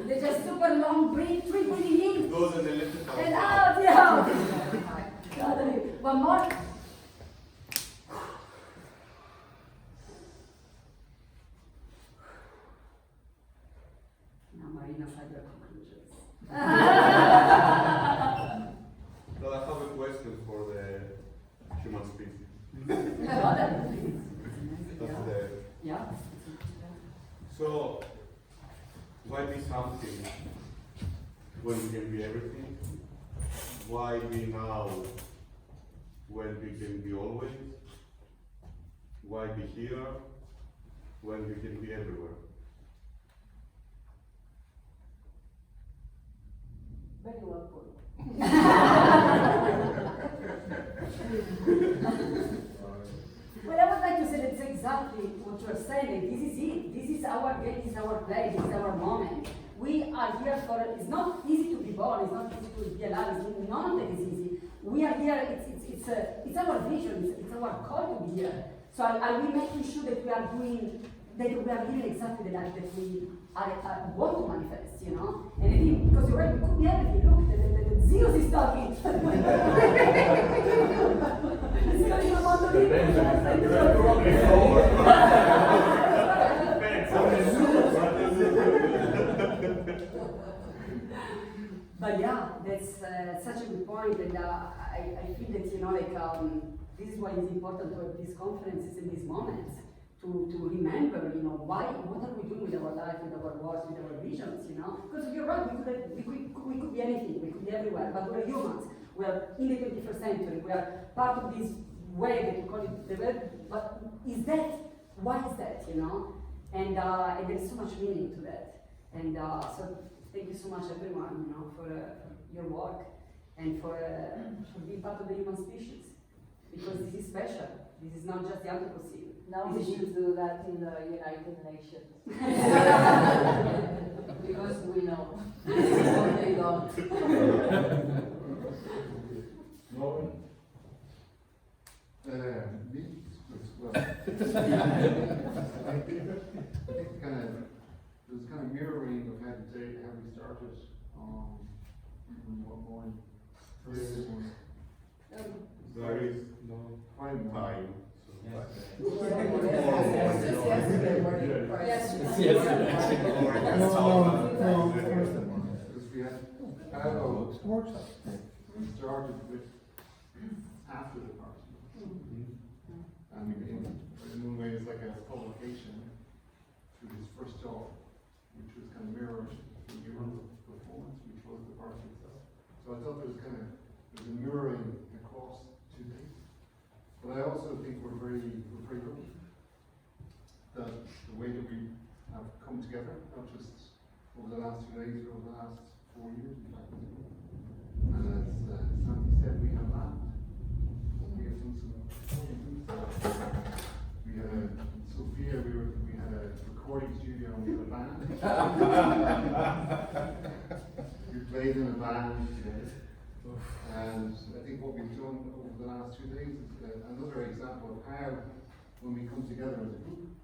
They just super long breathe, breathing in. Goes in the little and out, yeah. One more. Now Marina, find your conclusions. Well, I have a question for the human species. Yeah. So, why be something when we can be everything? Why be now when we can be always? Why be here when we can be everywhere? Very well put. Well, I would like to say that's exactly what you're saying. This is it. This is our game, this is our play, this is our moment. We are here for, it's not easy to be born, it's not easy to be alive, none of that is easy. We are here, it's our vision, it's our call to be here. So are we making sure that we are doing, that we are living exactly the life that we want to manifest, you know? And I think, because you're right, it could be everything. Look, the Zeus is talking. It's going about the But yeah, that's such a good point, and I feel that, you know, like, this is why it's important to have these conferences and these moments, to remember, you know, what are we doing with our life, with our works, with our visions, you know? Because you're right, we could be anything, we could be everywhere, but we're humans. We are in the 21st century, we are part of this wave that you call it the web, but is that, why is that, you know? And there's so much meaning to that. And so thank you so much everyone, you know, for your work and for being part of the human species. Because this is special. This is not just the Anthropocene. Now we should do that in the United Nations. Because we know. They don't. Lauren? Me? Well, I think there's kind of mirroring of how we started what morning. There is no time. We started with after the party. And in one way it's like a publication to his first talk, which was kind of mirrored the Euro performance, which was the party itself. So I thought there's a mirroring across two things. But I also think we're very lucky that the way that we have come together, not just over the last 2 days, but over the last 4 years, in fact. And as Sandy said, we have land. We have done some things. We had in Sofia, we had a recording studio and we had a band. We played in a band today. And I think what we've done over the last 2 days is another example of how, when we come together as a group,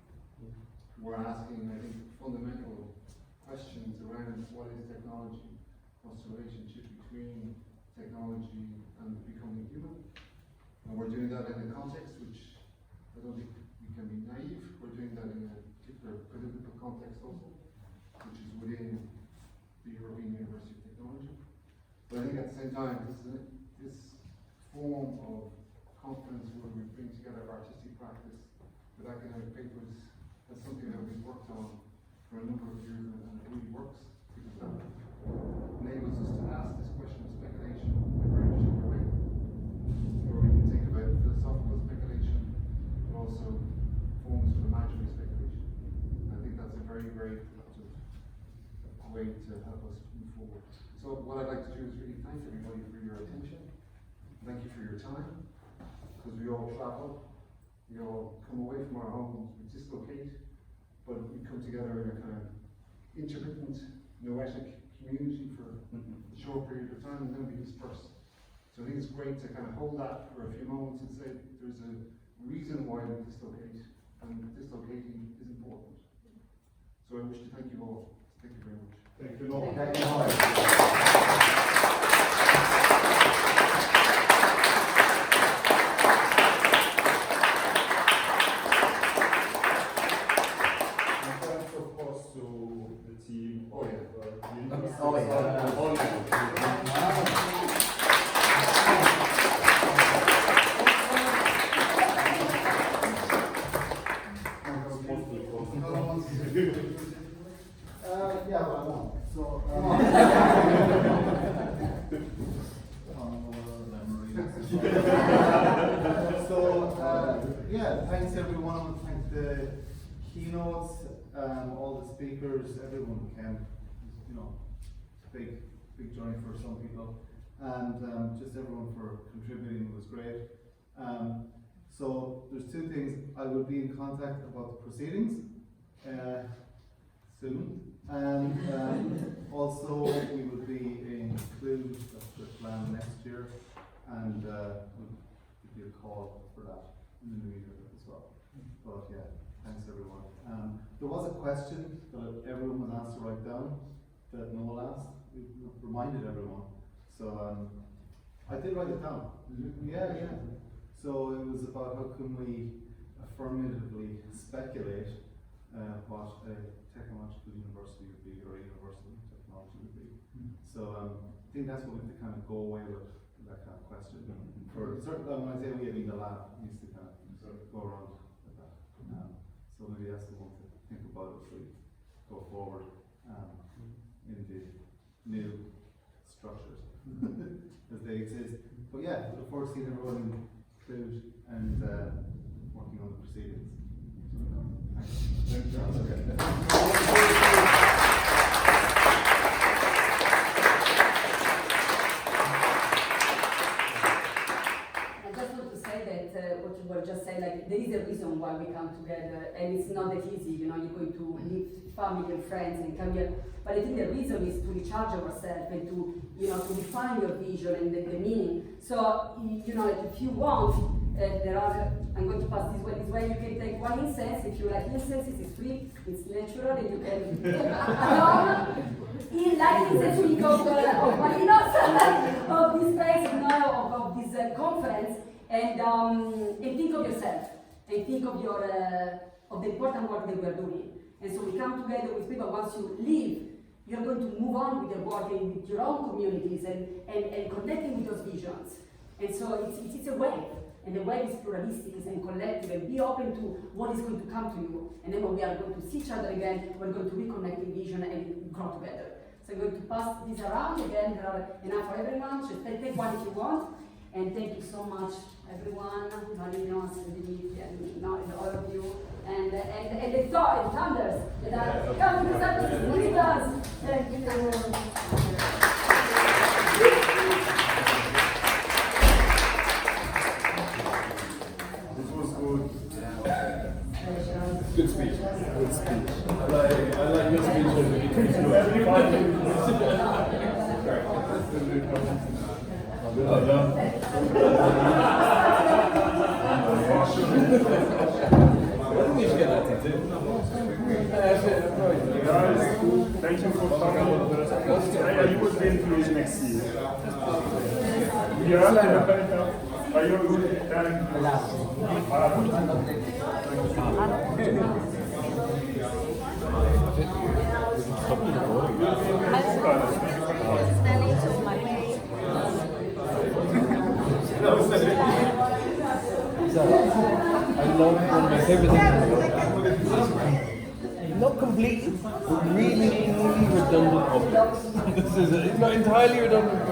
we're asking, I think, fundamental questions around what is technology, what's the relationship between technology and becoming human. And we're doing that in a context which I don't think we can be naive. We're doing that in a particular political context also. which is within the European University of Technology. But I think at the same time, this form of conference where we bring together artistic practice with academic papers, that's something that we've worked on for a number of years, and it really works, because that enables us to ask this question of speculation in a very particular way, where we can think about philosophical speculation, but also forms of imaginary speculation. And I think that's a very, very productive way to help us move forward. So what I'd like to do is really thank everybody for your attention. Thank you for your time, because we all travel, we all come away from our homes, we dislocate, but we come together in a kind of intermittent, noetic community for a short period of time, and then we disperse. So I think it's great to kind of hold that for a few moments and say there's a reason why we dislocate, and dislocating is important. So I wish to thank you all. Thank you very much. Thank you, Noah. Thank you, Noah. Thanks everyone, thanks the keynotes, all the speakers, everyone who came. You know, big journey for some people, and just everyone for contributing was great. So there's two things. I will be in contact about the proceedings soon, and also we will be in Cluj, that's the plan next year, and we'll give you a call for that in the new year as well. But yeah, thanks everyone. There was a question that everyone was asked to write down that Noel asked. We reminded everyone. So I did write it down. Yeah. So it was about how can we affirmatively speculate what a technological university would be, or a university of technology would be. So I think that's what we have to kind of go away with, that kind of question. For certain, when I say we, I mean the lab needs to kind of go around with that. So maybe that's the one to think about as we go forward in the new structures as they exist. But yeah, look forward to seeing everyone in Cluj and working on the proceedings. What you were just saying, like there is a reason why we come together, and it's not that easy. You know, you're going to leave family and friends and come here, but I think the reason is to recharge ourselves and to, you know, to define your vision and the meaning. So, you know, if you want, I'm going to pass this way. You can take one incense if you like incense. It is free, it's natural, and you can like incense we go of Marinos of this space, you know, of this conference. And think of yourself, and think of your of the important work that we are doing. And so we come together with people. Once you leave, you're going to move on with your work and with your own communities and connecting with those visions. And so it's a wave, and the wave is pluralistic and collective, and be open to what is going to come to you. And then when we are going to see each other again, we're going to reconnect in vision and grow together. So I'm going to pass this around again. There are enough for everyone. Just take one if you want. And thank you so much, everyone, Marinos and Dimitri and all of you, and the thunders that are coming to Cyprus with us. Thank you. This was good. Good speech. Good speech. I like your speech. Thank you for coming. I was going to next year. Yeah. Are you good? Thank you. I love one of my favorite things. Not completely, but really, really redundant objects. This is it. It's not entirely redundant.